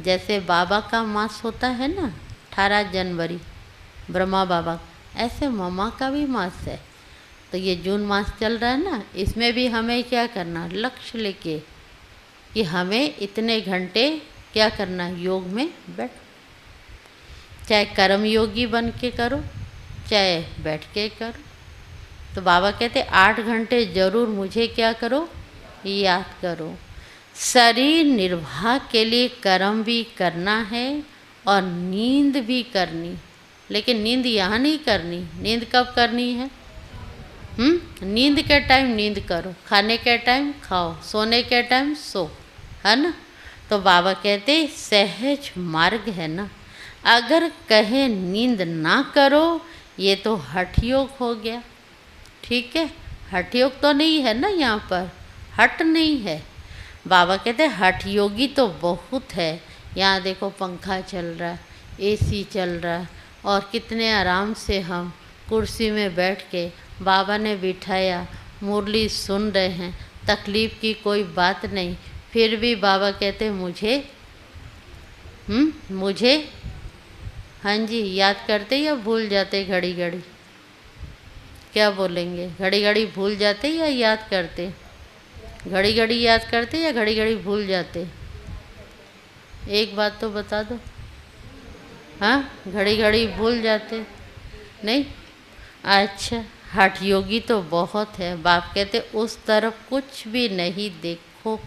जैसे बाबा का मास होता है ना 18 जनवरी ब्रह्मा बाबा, ऐसे ममा का भी मास है। तो ये जून मास चल रहा है ना, इसमें भी हमें क्या करना, लक्ष्य लेके कि हमें इतने घंटे क्या करना, योग में बैठ, चाहे कर्म योगी बन के करो चाहे बैठ के करो। तो बाबा कहते 8 घंटे जरूर मुझे क्या करो, याद करो। शरीर निर्वाह के लिए कर्म भी करना है और नींद भी करनी, लेकिन नींद यहाँ नहीं करनी। नींद कब करनी है? नींद के टाइम नींद करो, खाने के टाइम खाओ, सोने के टाइम सो, है ना? तो बाबा कहते सहज मार्ग है ना। अगर कहे नींद ना करो, ये तो हठ योग हो गया। ठीक है, हठ योग तो नहीं है ना, यहाँ पर हट नहीं है। बाबा कहते हठ योगी तो बहुत है। यहाँ देखो पंखा चल रहा है, एसी चल रहा है, और कितने आराम से हम कुर्सी में बैठ के बाबा ने बिठाया, मुरली सुन रहे हैं, तकलीफ़ की कोई बात नहीं। फिर भी बाबा कहते मुझे हाँ जी याद करते या भूल जाते घड़ी घड़ी? क्या बोलेंगे, घड़ी घड़ी भूल जाते या याद करते? घड़ी घड़ी याद करते या घड़ी घड़ी भूल जाते? एक बात तो बता दो। हाँ, घड़ी घड़ी भूल जाते नहीं? अच्छा, हठ योगी तो बहुत है। बाप कहते उस तरफ कुछ भी नहीं देखो,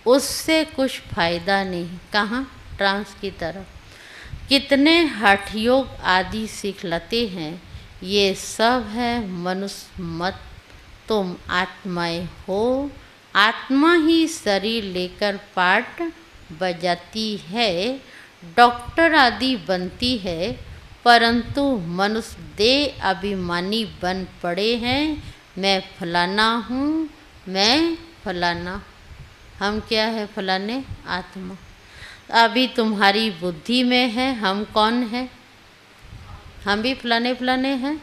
उससे कुछ फायदा नहीं। कहाँ? ट्रांस की तरफ। कितने हठ योग आदि सिखलाते हैं, ये सब है मनुष्य मत। तुम आत्माएं हो, आत्मा ही शरीर लेकर पाठ बजाती है, डॉक्टर आदि बनती है, परंतु मनुष्य देह अभिमानी बन पड़े हैं। मैं फलाना हूँ, मैं फलाना। हम क्या है फलाने? आत्मा। अभी तुम्हारी बुद्धि में है हम कौन है? हम भी फलाने फलाने हैं।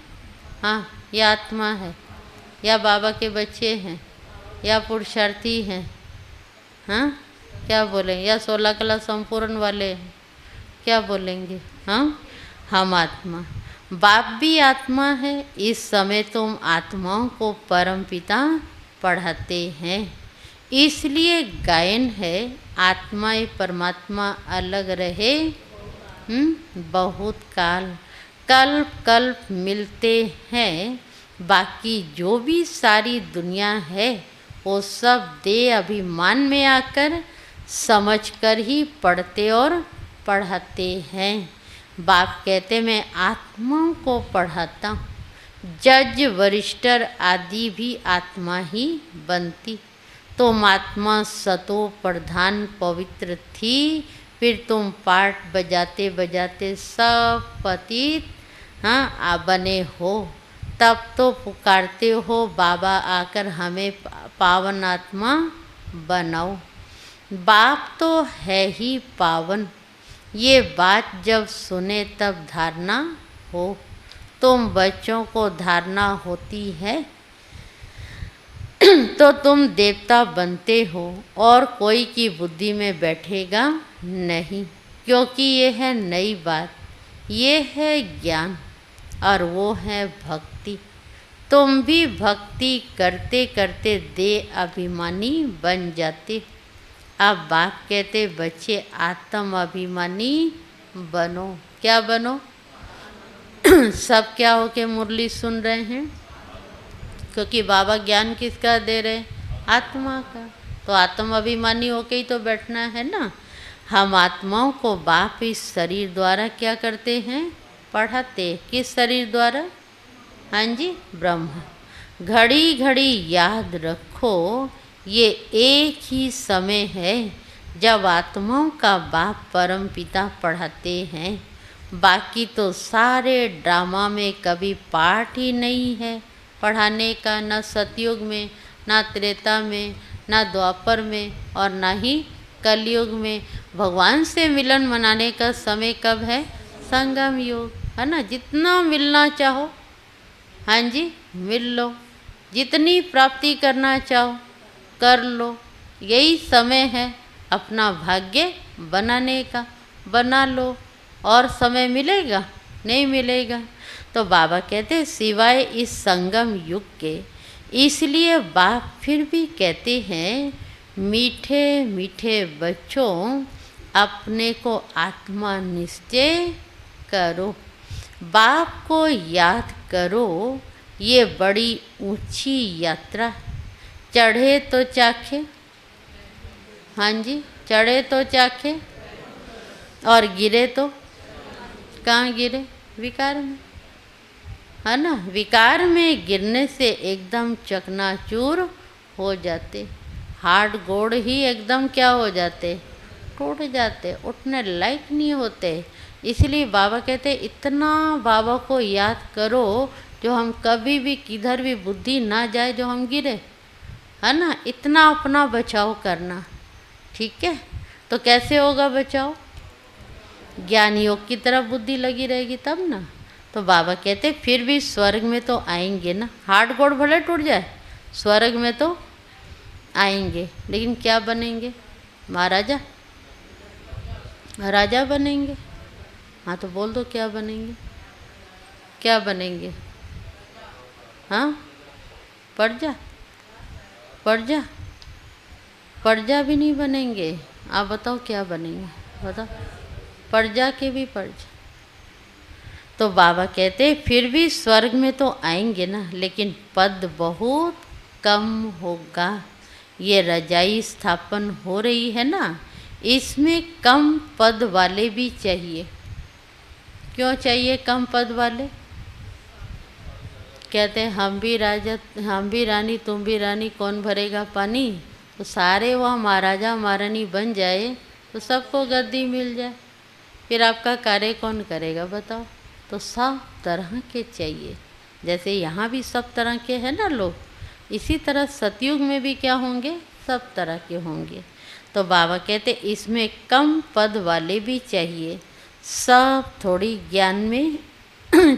हाँ, या आत्मा है, या बाबा के बच्चे हैं, या पुरुषार्थी हैं। हाँ, क्या बोलेंगे? या 16 कला संपूर्ण वाले हैं, क्या बोलेंगे? हाँ, हम आत्मा। बाप भी आत्मा है। इस समय तुम आत्माओं को परम पिता पढ़ाते हैं, इसलिए गायन है आत्मा परमात्मा अलग रहे बहुत काल, कल्प कल्प मिलते हैं। बाकी जो भी सारी दुनिया है वो सब देह अभिमान में आकर समझकर ही पढ़ते और पढ़ाते हैं। बाप कहते मैं आत्माओं को पढ़ाता हूँ, जज वरिष्ठर आदि भी आत्मा ही बनती। तुम आत्मा सतो प्रधान पवित्र थी, फिर तुम पाठ बजाते बजाते सब पतित बने हो। तब तो पुकारते हो बाबा आकर हमें पावन आत्मा बनाओ। बाप तो है ही पावन, ये बात जब सुने तब धारणा हो। तुम बच्चों को धारणा होती है तो तुम देवता बनते हो और कोई की बुद्धि में बैठेगा नहीं, क्योंकि ये है नई बात, ये है ज्ञान और वो है भक्ति। तुम भी भक्ति करते करते देह अभिमानी बन जाते। अब बाप कहते बच्चे आत्म अभिमानी बनो। क्या बनो? सब क्या हो के मुरली सुन रहे हैं? क्योंकि बाबा ज्ञान किसका दे रहे? आत्मा का। तो आत्म अभिमानी होके ही तो बैठना है ना। हम आत्माओं को बाप इस शरीर द्वारा क्या करते हैं, पढ़ाते। किस शरीर द्वारा? हाँ जी, ब्रह्म। घड़ी घड़ी याद रखो, ये एक ही समय है जब आत्माओं का बाप परम पिता पढ़ाते हैं। बाकी तो सारे ड्रामा में कभी पार्ट ही नहीं है पढ़ाने का, न सतयुग में, ना त्रेता में, ना द्वापर में, और ना ही कलयुग में। भगवान से मिलन मनाने का समय कब है? संगम युग, है ना। जितना मिलना चाहो, हाँ जी, मिल लो। जितनी प्राप्ति करना चाहो कर लो। यही समय है अपना भाग्य बनाने का, बना लो। और समय मिलेगा? नहीं मिलेगा। तो बाबा कहते सिवाय इस संगम युग के, इसलिए बाप फिर भी कहते हैं मीठे मीठे बच्चों, अपने को आत्मा निश्चय करो, बाप को याद करो। ये बड़ी ऊंची यात्रा, चढ़े तो चाखे, हाँ जी, चढ़े तो चाखे, और गिरे तो कहाँ गिरे? विकार में, है ना। विकार में गिरने से एकदम चकनाचूर हो जाते, हाथ गोड़ ही एकदम क्या हो जाते? टूट जाते, उठने लायक नहीं होते। इसलिए बाबा कहते इतना बाबा को याद करो जो हम कभी भी किधर भी बुद्धि ना जाए, जो हम गिरे, है ना। इतना अपना बचाव करना, ठीक है। तो कैसे होगा बचाव? ज्ञान योग की तरफ बुद्धि लगी रहेगी तब ना। तो बाबा कहते फिर भी स्वर्ग में तो आएंगे ना, हाथ गोड़ भले टूट जाए, स्वर्ग में तो आएंगे। लेकिन क्या बनेंगे? महाराजा, राजा बनेंगे। हाँ तो बोल दो क्या बनेंगे? क्या बनेंगे? हाँ, प्रजा, प्रजा, प्रजा भी नहीं बनेंगे। आप बताओ क्या बनेंगे? बताओ। प्रजा के भी प्रजा। तो बाबा कहते फिर भी स्वर्ग में तो आएंगे ना, लेकिन पद बहुत कम होगा। ये रजाई स्थापन हो रही है ना, इसमें कम पद वाले भी चाहिए। क्यों चाहिए कम पद वाले? कहते हैं हम भी राजा, हम भी रानी, तुम भी रानी, कौन भरेगा पानी। तो सारे वह महाराजा महारानी बन जाए तो सबको गद्दी मिल जाए, फिर आपका कार्य कौन करेगा बताओ। तो सब तरह के चाहिए। जैसे यहाँ भी सब तरह के हैं ना लोग, इसी तरह सतयुग में भी क्या होंगे? सब तरह के होंगे। तो बाबा कहते इसमें कम पद वाले भी चाहिए। सब थोड़ी ज्ञान में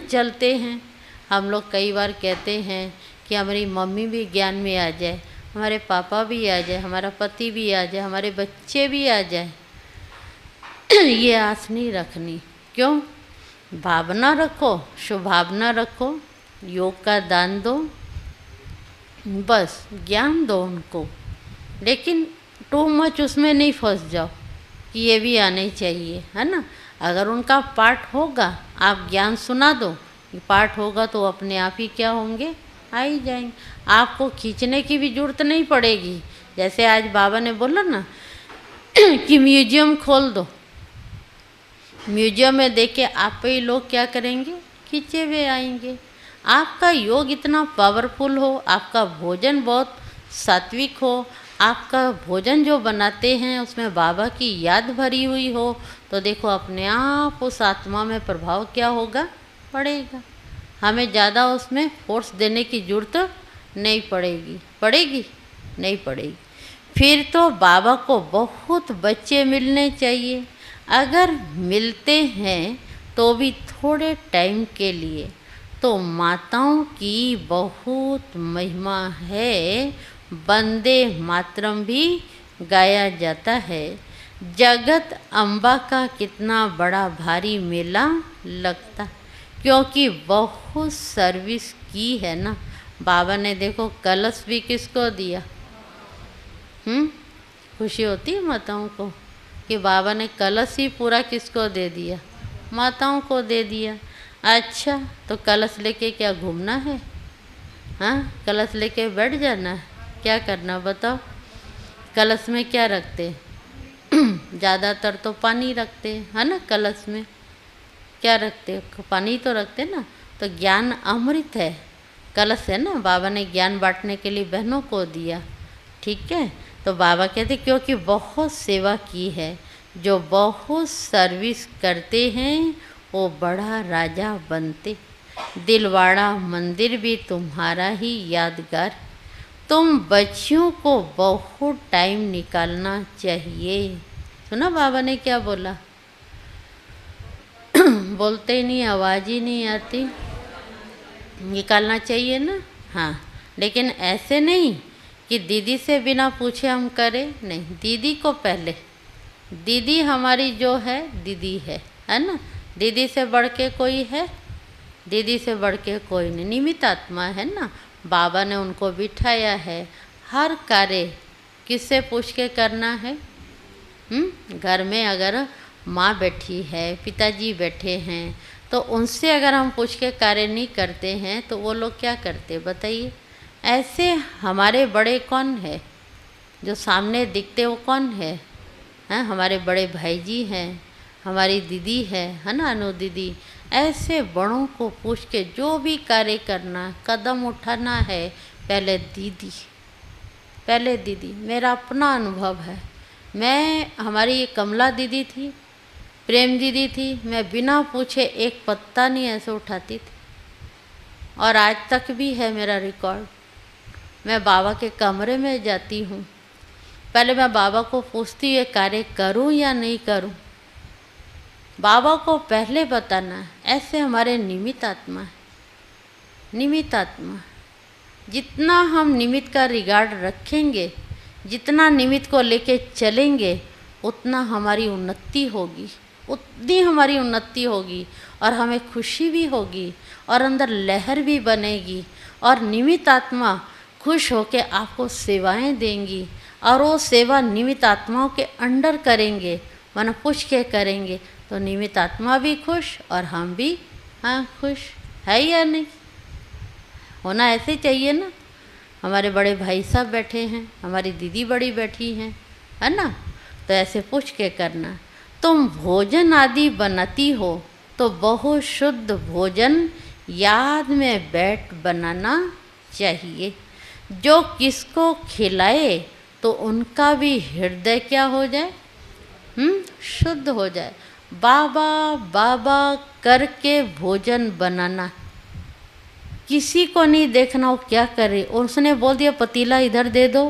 चलते हैं। हम लोग कई बार कहते हैं कि हमारी मम्मी भी ज्ञान में आ जाए, हमारे पापा भी आ जाए, हमारा पति भी आ जाए, हमारे बच्चे भी आ जाए। ये आस नहीं रखनी। क्यों? भावना रखो, शुभावना रखो, योग का दान दो, बस ज्ञान दो उनको। लेकिन टू मच उसमें नहीं फंस जाओ कि ये भी आने चाहिए, है ना। अगर उनका पाठ होगा, आप ज्ञान सुना दो, पाठ होगा तो अपने आप ही क्या होंगे? आ ही जाएंगे। आपको खींचने की भी जरूरत नहीं पड़ेगी। जैसे आज बाबा ने बोला ना कि म्यूजियम खोल दो, म्यूजियम में देख के आप ही लोग क्या करेंगे? खींचे हुए आएंगे। आपका योग इतना पावरफुल हो, आपका भोजन बहुत सात्विक हो, आपका भोजन जो बनाते हैं उसमें बाबा की याद भरी हुई हो, तो देखो अपने आप उस आत्मा में प्रभाव क्या होगा? पड़ेगा। हमें ज़्यादा उसमें फोर्स देने की जरूरत नहीं पड़ेगी। पड़ेगी? नहीं पड़ेगी। फिर तो बाबा को बहुत बच्चे मिलने चाहिए। अगर मिलते हैं तो भी थोड़े टाइम के लिए। तो माताओं की बहुत महिमा है। वंदे मातरम भी गाया जाता है। जगत अम्बा का कितना बड़ा भारी मेला लगता, क्योंकि बहुत सर्विस की है ना। बाबा ने देखो कलश भी किसको दिया? खुशी होती है माताओं को कि बाबा ने कलश ही पूरा किसको दे दिया? माताओं को दे दिया। अच्छा, तो कलश लेके क्या घूमना है? हाँ, कलश लेके बैठ जाना है? क्या करना बताओ? कलश में क्या रखते ज़्यादातर तो पानी रखते है ना। कलश में क्या रखते, पानी तो रखते ना। तो ज्ञान अमृत है, कलश है ना। बाबा ने ज्ञान बांटने के लिए बहनों को दिया, ठीक है। तो बाबा कहते क्योंकि बहुत सेवा की है, जो बहुत सर्विस करते हैं वो बड़ा राजा बनते। दिलवाड़ा मंदिर भी तुम्हारा ही यादगार। तुम बच्चियों को बहुत टाइम निकालना चाहिए। सुना बाबा ने क्या बोला? बोलते ही नहीं, आवाज़ ही नहीं आती। निकालना चाहिए ना, हाँ। लेकिन ऐसे नहीं कि दीदी से बिना पूछे हम करें, नहीं। दीदी को पहले, दीदी हमारी जो है दीदी है ना। दीदी से बढ़ के कोई है? दीदी से बढ़ के कोई नहीं। निमित्त आत्मा है ना, बाबा ने उनको बिठाया है। हर कार्य किससे पूछ के करना है? घर में अगर माँ बैठी है, पिताजी बैठे हैं, तो उनसे अगर हम पूछ के कार्य नहीं करते हैं तो वो लोग क्या करते बताइए। ऐसे हमारे बड़े कौन है जो सामने दिखते, वो कौन है? हैं, हमारे बड़े भाई जी हैं, हमारी दीदी है ना, अनु दीदी। ऐसे बड़ों को पूछ के जो भी कार्य करना, कदम उठाना है, पहले दीदी, पहले दीदी। मेरा अपना अनुभव है। मैं, हमारी ये कमला दीदी थी, प्रेम दीदी थी, मैं बिना पूछे एक पत्ता नहीं ऐसे उठाती थी, और आज तक भी है मेरा रिकॉर्ड। मैं बाबा के कमरे में जाती हूँ, पहले मैं बाबा को पूछती ये कार्य करूँ या नहीं करूँ, बाबा को पहले बताना है। ऐसे हमारे निमित्त आत्मा है, निमित्त आत्मा। जितना हम निमित्त का रिगार्ड रखेंगे, जितना निमित्त को लेके चलेंगे, उतना हमारी उन्नति होगी, उतनी हमारी उन्नति होगी, और हमें खुशी भी होगी, और अंदर लहर भी बनेगी। और निमित्त आत्मा खुश होके आपको सेवाएं देंगी, और वो सेवा निमित्त आत्माओं के अंडर करेंगे, माना पूछ के करेंगे, तो निमित्त आत्मा भी खुश और हम भी हाँ खुश। है या नहीं? होना ऐसे चाहिए ना। हमारे बड़े भाई साहब बैठे हैं, हमारी दीदी बड़ी बैठी हैं, है ना। तो ऐसे पूछ के करना। तुम भोजन आदि बनाती हो तो बहुत शुद्ध भोजन याद में बैठ बनाना चाहिए। जो किसको खिलाए तो उनका भी हृदय क्या हो जाए, शुद्ध हो जाए। बाबा बाबा करके भोजन बनाना, किसी को नहीं देखना वो क्या करे। उसने बोल दिया पतीला इधर दे दो,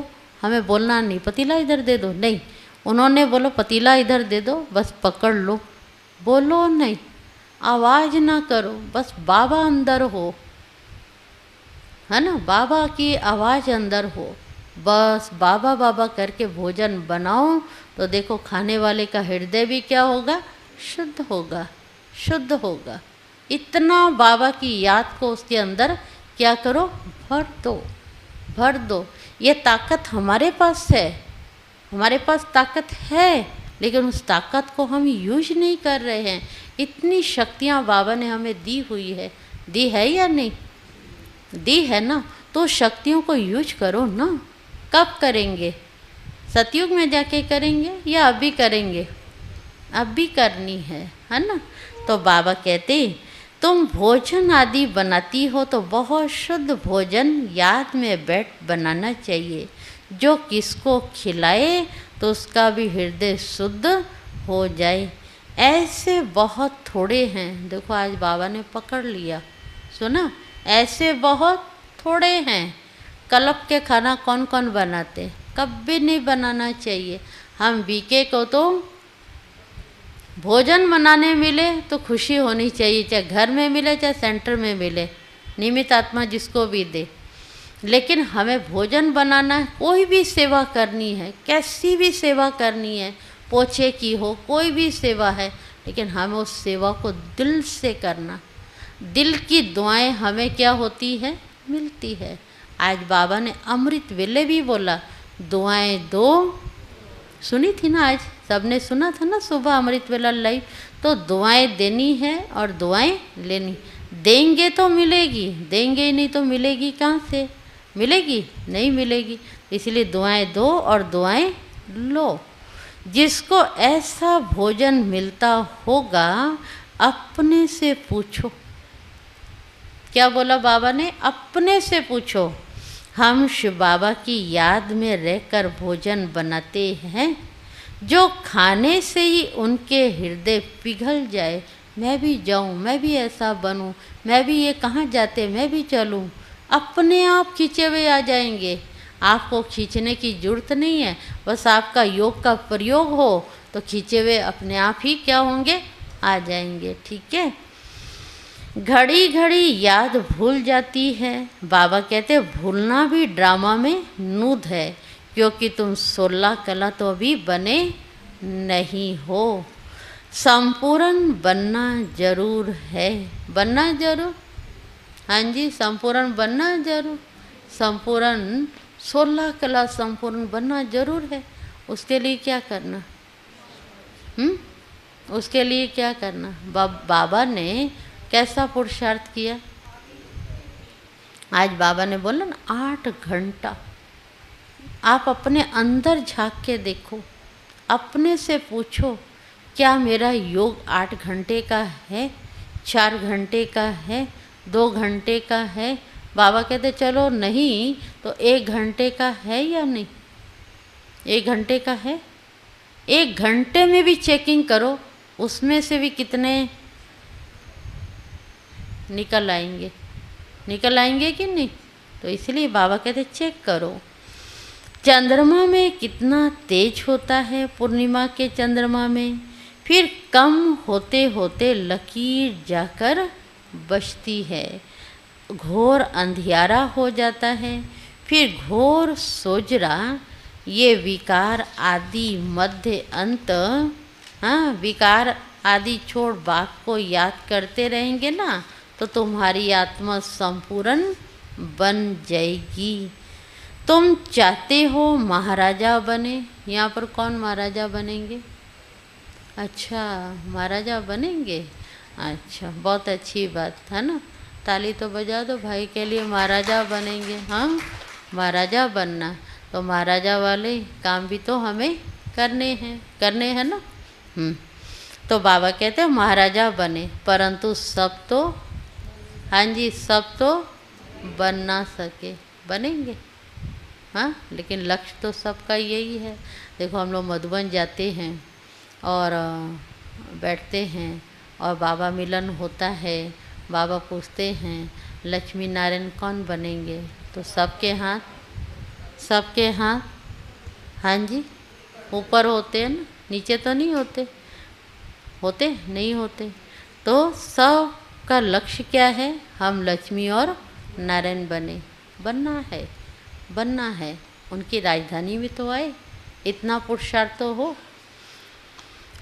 हमें बोलना नहीं पतीला इधर दे दो, नहीं। उन्होंने बोलो पतीला इधर दे दो, बस पकड़ लो, बोलो नहीं, आवाज़ ना करो, बस बाबा अंदर हो, है ना। बाबा की आवाज़ अंदर हो, बस बाबा बाबा करके भोजन बनाओ, तो देखो खाने वाले का हृदय भी क्या होगा, शुद्ध होगा, शुद्ध होगा। इतना बाबा की याद को उसके अंदर क्या करो, भर दो, भर दो। ये ताकत हमारे पास है, हमारे पास ताकत है, लेकिन उस ताकत को हम यूज नहीं कर रहे हैं। इतनी शक्तियाँ बाबा ने हमें दी हुई है, दी है या नहीं? दी है ना, तो शक्तियों को यूज करो ना। कब करेंगे? सतयुग में जाके करेंगे या अभी करेंगे? अभी करनी है ना। तो बाबा कहते तुम भोजन आदि बनाती हो तो बहुत शुद्ध भोजन याद में बैठ बनाना चाहिए। जो किसको खिलाए तो उसका भी हृदय शुद्ध हो जाए। ऐसे बहुत थोड़े हैं, देखो आज बाबा ने पकड़ लिया, सुना। ऐसे बहुत थोड़े हैं। कल्प के खाना कौन कौन बनाते? कभी नहीं बनाना चाहिए। हम बीके को तो भोजन बनाने मिले तो खुशी होनी चाहिए, चाहे घर में मिले चाहे सेंटर में मिले, निमित्त आत्मा जिसको भी दे। लेकिन हमें भोजन बनाना है, कोई भी सेवा करनी है, कैसी भी सेवा करनी है, पोछे की हो, कोई भी सेवा है, लेकिन हमें उस सेवा को दिल से करना। दिल की दुआएं हमें क्या होती है, मिलती है। आज बाबा ने अमृत वेले भी बोला दुआएं दो, सुनी थी ना, आज सबने सुना था ना सुबह अमृत वेला लाइव। तो दुआएं देनी है और दुआएं लेनी। देंगे तो मिलेगी, देंगे ही नहीं तो मिलेगी कहाँ से? मिलेगी? नहीं मिलेगी। इसलिए दुआएं दो और दुआएं लो। जिसको ऐसा भोजन मिलता होगा अपने से पूछो। क्या बोला बाबा ने? अपने से पूछो। हम शिव बाबा की याद में रहकर भोजन बनाते हैं, जो खाने से ही उनके हृदय पिघल जाए, मैं भी जाऊं, मैं भी ऐसा बनूं, मैं भी, ये कहाँ जाते, मैं भी चलूं, अपने आप खींचे हुए आ जाएंगे। आपको खींचने की जरूरत नहीं है, बस आपका योग का प्रयोग हो तो खींचे हुए अपने आप ही क्या होंगे? आ जाएंगे। ठीक है। घड़ी घड़ी याद भूल जाती है। बाबा कहते भूलना भी ड्रामा में नूद है, क्योंकि तुम 16 कला तो अभी बने नहीं हो। संपूर्ण बनना जरूर है। बनना जरूर, हाँ जी, संपूर्ण बनना जरूर। संपूर्ण 16 कला संपूर्ण बनना जरूर है। उसके लिए क्या करना? उसके लिए क्या करना? बाबा ने कैसा पुरुषार्थ किया? आज बाबा ने बोला ना 8 घंटा। आप अपने अंदर झांक के देखो, अपने से पूछो, क्या मेरा योग 8 घंटे का है, 4 घंटे का है, 2 घंटे का है? बाबा कहते चलो नहीं तो 1 घंटे का है या नहीं? 1 घंटे का है। 1 घंटे में भी चेकिंग करो, उसमें से भी कितने निकल आएंगे? निकल आएंगे कि नहीं? तो इसलिए बाबा कहते चेक करो। चंद्रमा में कितना तेज होता है, पूर्णिमा के चंद्रमा में, फिर कम होते होते लकीर जाकर बचती है, घोर अंधियारा हो जाता है, फिर घोर सोजरा। ये विकार आदि मध्य अंत, हाँ, विकार आदि छोड़ बाप को याद करते रहेंगे ना, तो तुम्हारी आत्मा संपूर्ण बन जाएगी। तुम चाहते हो महाराजा बने। यहाँ पर कौन महाराजा बनेंगे? अच्छा, महाराजा बनेंगे। अच्छा, बहुत अच्छी बात है ना। ताली तो बजा दो भाई के लिए। महाराजा बनेंगे, हाँ, महाराजा बनना। तो महाराजा वाले काम भी तो हमें करने हैं ना। तो बाबा कहते हैं महाराजा बने, परंतु सब तो, हाँ जी, सब तो बन ना सके। बनेंगे, हाँ, लेकिन लक्ष्य तो सबका यही है। देखो हम लोग मधुबन जाते हैं और बैठते हैं और बाबा मिलन होता है। बाबा पूछते हैं लक्ष्मी नारायण कौन बनेंगे? तो सबके हाथ, हाँ जी, ऊपर होते हैं ना, नीचे तो नहीं होते। होते नहीं होते। तो सब का लक्ष्य क्या है? हम लक्ष्मी और नारायण बने। बनना है। उनकी राजधानी में तो आए, इतना पुरुषार्थ तो हो।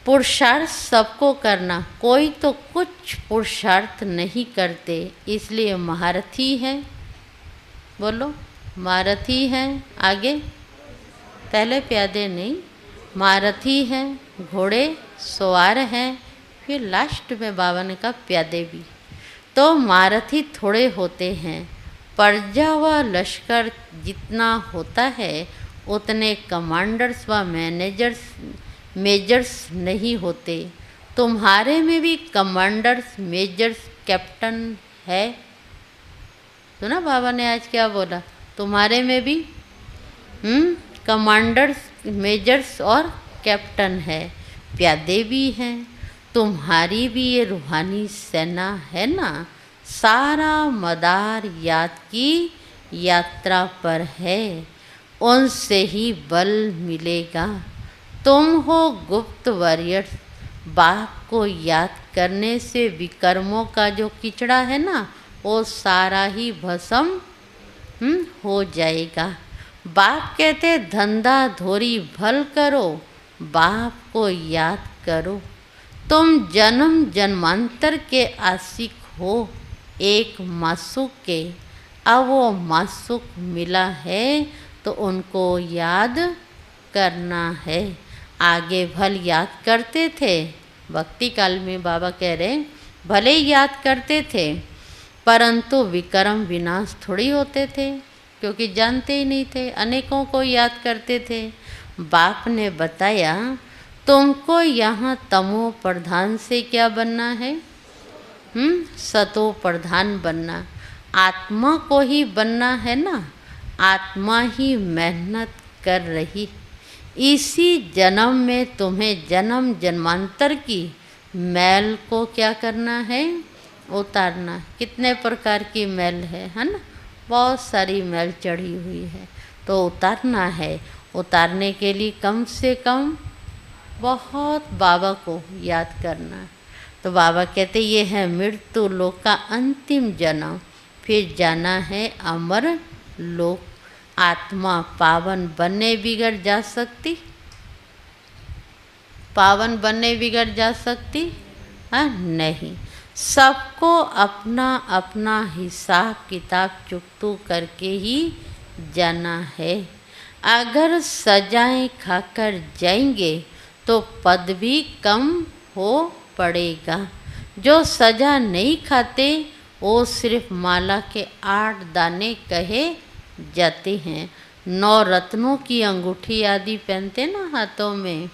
पुरुषार्थ सबको करना, कोई तो कुछ पुरुषार्थ नहीं करते, इसलिए महारथी है। बोलो, महारथी है। आगे पहले प्यादे नहीं, महारथी है, घोड़े सवार हैं, फिर लास्ट में बाबा ने कहा प्यादे भी। तो महारथी थोड़े होते हैं, प्रजा व लश्कर जितना होता है उतने कमांडर्स व मेजर्स नहीं होते। तुम्हारे में भी कमांडर्स, मेजर्स, कैप्टन है। तो ना बाबा ने आज क्या बोला? तुम्हारे में भी कमांडर्स, मेजर्स और कैप्टन है, प्यादे भी हैं। तुम्हारी भी ये रूहानी सेना है ना, सारा मदार याद की यात्रा पर है, उनसे ही बल मिलेगा। तुम हो गुप्त वॉरियर्स, बाप को याद करने से विकर्मों का जो किचड़ा है ना, वो सारा ही भस्म हो जाएगा। बाप कहते धंधा धोरी भल करो, बाप को याद करो। तुम जन्म जन्मांतर के आशिक हो एक मासूक के, अब वो मासूक मिला है तो उनको याद करना है। आगे भल याद करते थे, भक्ति काल में बाबा कह रहे भले याद करते थे, परंतु विक्रम विनाश थोड़ी होते थे। क्योंकि जानते ही नहीं थे, अनेकों को याद करते थे। बाप ने बताया तुमको यहाँ तमो प्रधान से क्या बनना है, सतो प्रधान बनना। आत्मा को ही बनना है ना, आत्मा ही मेहनत कर रही। इसी जन्म में तुम्हें जन्म जन्मांतर की मैल को क्या करना है, उतारना। कितने प्रकार की मैल है ना, बहुत सारी मैल चढ़ी हुई है, तो उतारना है। उतारने के लिए कम से कम बहुत बाबा को याद करना। तो बाबा कहते ये है मृत्यु लोक का अंतिम जन्म, फिर जाना है अमर लोक। आत्मा पावन बनने बिगड़ जा सकती, पावन बनने बिगड़ जा सकती है नहीं। सबको अपना अपना हिसाब किताब चुकतू करके ही जाना है। अगर सजाएं खाकर जाएंगे तो पद भी कम हो पड़ेगा। जो सजा नहीं खाते वो सिर्फ माला के 8 दाने कहे जाते हैं। 9 रत्नों की अंगूठी आदि पहनते ना हाथों में,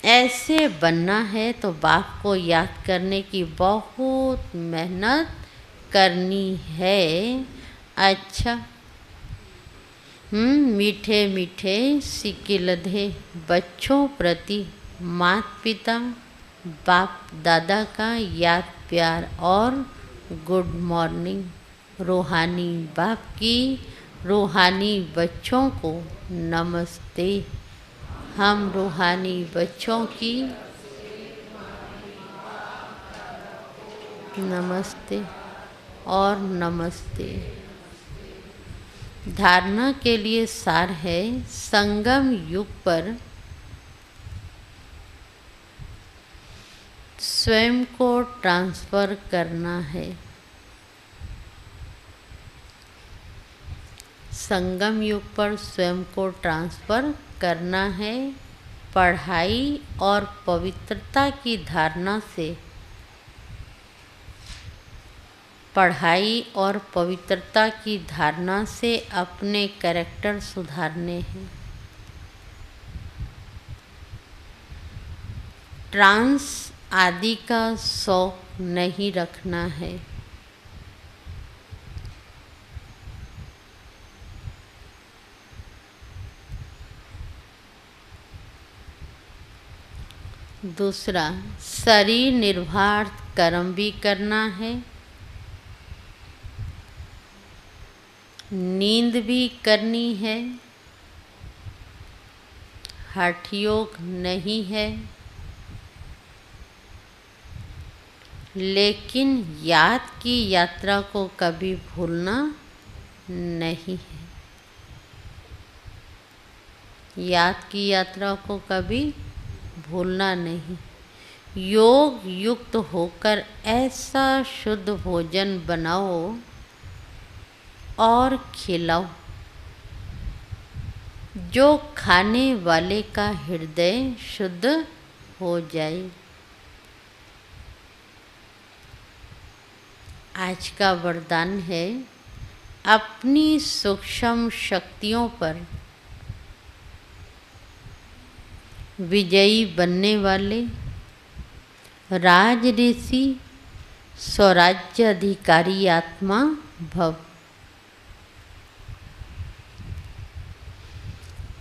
ऐसे बनना है तो बाप को याद करने की बहुत मेहनत करनी है। अच्छा, मीठे मीठे सिकिलधे बच्चों प्रति माता पिता बाप दादा का याद प्यार और गुड मॉर्निंग। रूहानी बाप की रूहानी बच्चों को नमस्ते। हम रूहानी बच्चों की नमस्ते और नमस्ते। धारणा के लिए सार है, संगम युग पर स्वयं को ट्रांसफर करना है। संगम युग पर स्वयं को ट्रांसफर करना है। पढ़ाई और पवित्रता की धारणा से, पढ़ाई और पवित्रता की धारणा से अपने कैरेक्टर सुधारने हैं। ट्रांस आदि का शौक नहीं रखना है। दूसरा, शरीर निर्वाह कर्म भी करना है, नींद भी करनी है, हठ योग नहीं है, लेकिन याद की यात्रा को कभी भूलना नहीं है। याद की यात्रा को कभी भूलना नहीं। योग युक्त होकर ऐसा शुद्ध भोजन बनाओ और खिलाओ जो खाने वाले का हृदय शुद्ध हो जाए। आज का वरदान है, अपनी सूक्ष्म शक्तियों पर विजयी बनने वाले राज ऋषि स्वराज्य अधिकारी आत्मा भव।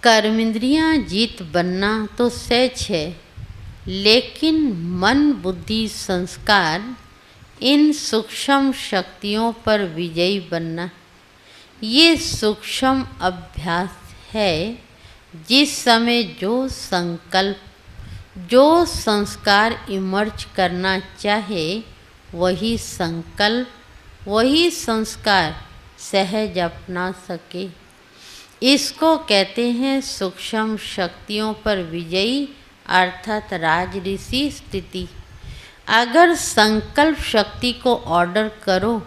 कर्मेंद्रियां जीत बनना तो सहज है, लेकिन मन बुद्धि संस्कार इन सूक्ष्म शक्तियों पर विजयी बनना, ये सूक्ष्म अभ्यास है। जिस समय जो संकल्प जो संस्कार इमर्ज करना चाहे, वही संकल्प वही संस्कार सहज अपना सके। इसको कहते हैं सूक्ष्म शक्तियों पर विजयी, अर्थात राज ऋषि स्थिति। अगर संकल्प शक्ति को ऑर्डर करो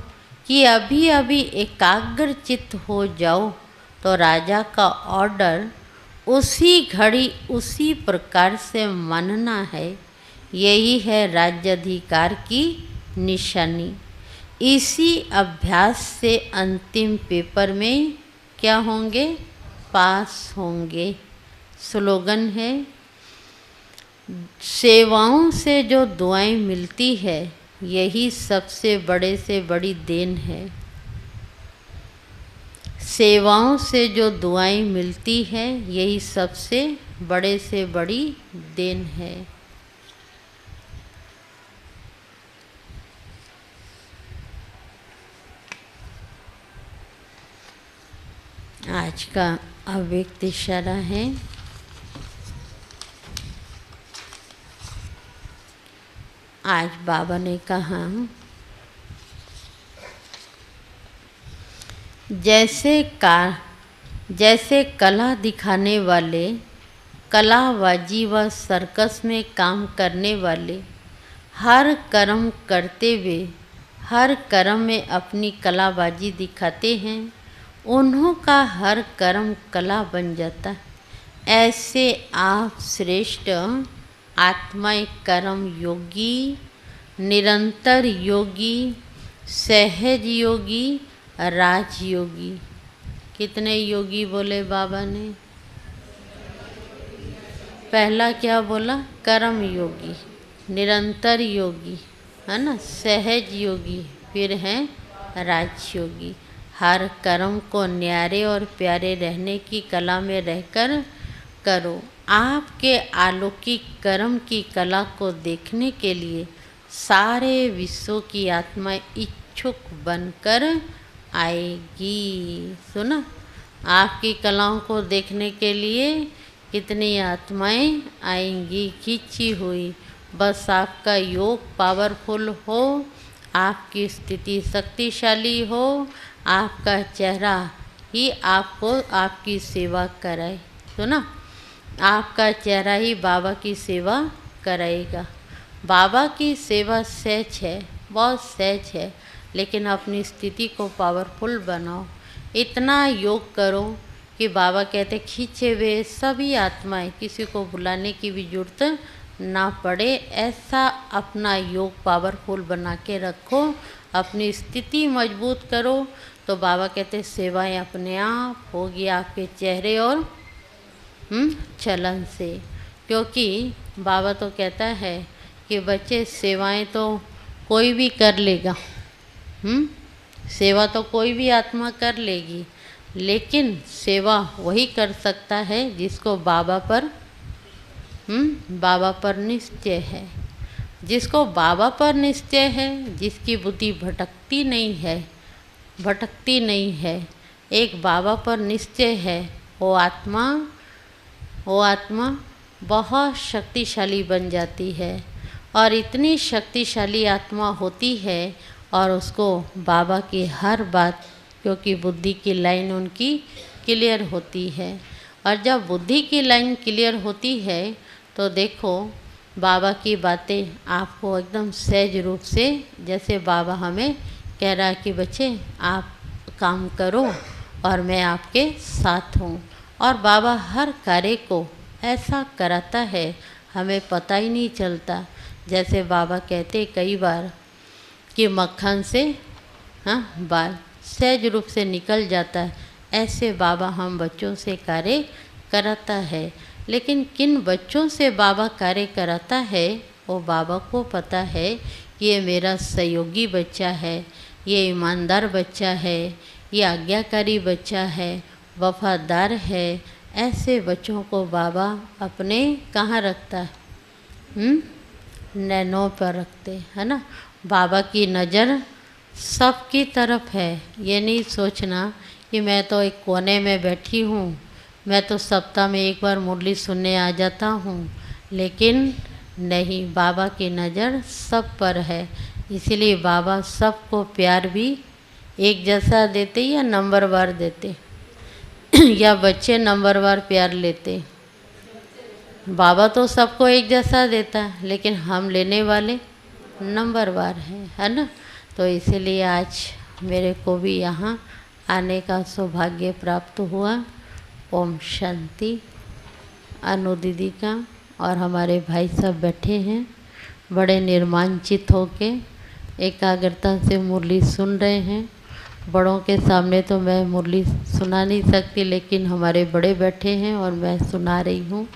कि अभी अभी एकाग्र चित्त हो जाओ, तो राजा का ऑर्डर उसी घड़ी उसी प्रकार से मानना है। यही है राज्याधिकार की निशानी। इसी अभ्यास से अंतिम पेपर में क्या होंगे? पास होंगे। स्लोगन है, सेवाओं से जो दुआएं मिलती है यही सबसे बड़े से बड़ी देन है। सेवाओं से जो दुआएं मिलती है यही सबसे बड़े से बड़ी देन है। आज का अव्यक्त इशारा है, आज बाबा ने कहा, जैसे कला दिखाने वाले, कलाबाजी व सर्कस में काम करने वाले हर कर्म करते हुए हर कर्म में अपनी कलाबाजी दिखाते हैं, उन्हों का हर कर्म कला बन जाता है। ऐसे आप श्रेष्ठ आत्माएं कर्म योगी, निरंतर योगी, सहज योगी, राजयोगी। कितने योगी बोले बाबा ने? पहला क्या बोला? कर्म योगी, निरंतर योगी, है ना, सहज योगी, फिर हैं राजयोगी। हर कर्म को न्यारे और प्यारे रहने की कला में रहकर करो। आपके अलौकिक कर्म की कला को देखने के लिए सारे विश्व की आत्माएं इच्छुक बनकर आएगी। सुना? आपकी कलाओं को देखने के लिए कितनी आत्माएं आएंगी, खींची हुई। बस आपका योग पावरफुल हो, आपकी स्थिति शक्तिशाली हो, आपका चेहरा ही आपको आपकी सेवा कराए। सुना? आपका चेहरा ही बाबा की सेवा कराएगा। बाबा की सेवा सहज है, बहुत सहज है, लेकिन अपनी स्थिति को पावरफुल बनाओ। इतना योग करो कि बाबा कहते खींचे हुए सभी आत्माएं, किसी को बुलाने की भी जरूरत ना पड़े। ऐसा अपना योग पावरफुल बना के रखो, अपनी स्थिति मजबूत करो, तो बाबा कहते सेवाएं अपने आप होगी आपके चेहरे और चलन से। क्योंकि बाबा तो कहता है कि बच्चे सेवाएं तो कोई भी कर लेगा, सेवा तो कोई भी आत्मा कर लेगी, लेकिन सेवा वही कर सकता है जिसको बाबा पर निश्चय है। जिसको बाबा पर निश्चय है, जिसकी बुद्धि भटकती नहीं है, एक बाबा पर निश्चय है, वो आत्मा बहुत शक्तिशाली बन जाती है। और इतनी शक्तिशाली आत्मा होती है और उसको बाबा की हर बात, क्योंकि बुद्धि की लाइन उनकी क्लियर होती है। और जब बुद्धि की लाइन क्लियर होती है तो देखो बाबा की बातें आपको एकदम सहज रूप से, जैसे बाबा हमें कह रहा है कि बच्चे आप काम करो और मैं आपके साथ हूँ। और बाबा हर कार्य को ऐसा कराता है हमें पता ही नहीं चलता। जैसे बाबा कहते कई बार कि मक्खन से बाल सहज रूप से निकल जाता है, ऐसे बाबा हम बच्चों से कार्य कराता है। लेकिन किन बच्चों से बाबा कार्य कराता है वो बाबा को पता है कि ये मेरा सहयोगी बच्चा है, ये ईमानदार बच्चा है, ये आज्ञाकारी बच्चा है, वफादार है। ऐसे बच्चों को बाबा अपने कहाँ रखता है? नैनों पर रखते, है ना। बाबा की नज़र सबकी तरफ है। ये नहीं सोचना कि मैं तो एक कोने में बैठी हूँ, मैं तो सप्ताह में एक बार मुरली सुनने आ जाता हूँ। लेकिन नहीं, बाबा की नज़र सब पर है। इसीलिए बाबा सबको प्यार भी एक जैसा देते या नंबरवार देते या बच्चे नंबरवार प्यार लेते? बाबा तो सबको एक जैसा देता है, लेकिन हम लेने वाले नंबरवार हैं, है ना। तो इसीलिए आज मेरे को भी यहाँ आने का सौभाग्य प्राप्त हुआ। ओम शांति। अनु दीदी का और हमारे भाई साहब बैठे हैं, बड़े निर्मांचित होके एकाग्रता से मुरली सुन रहे हैं। बड़ों के सामने तो मैं मुरली सुना नहीं सकती, लेकिन हमारे बड़े बैठे हैं और मैं सुना रही हूँ।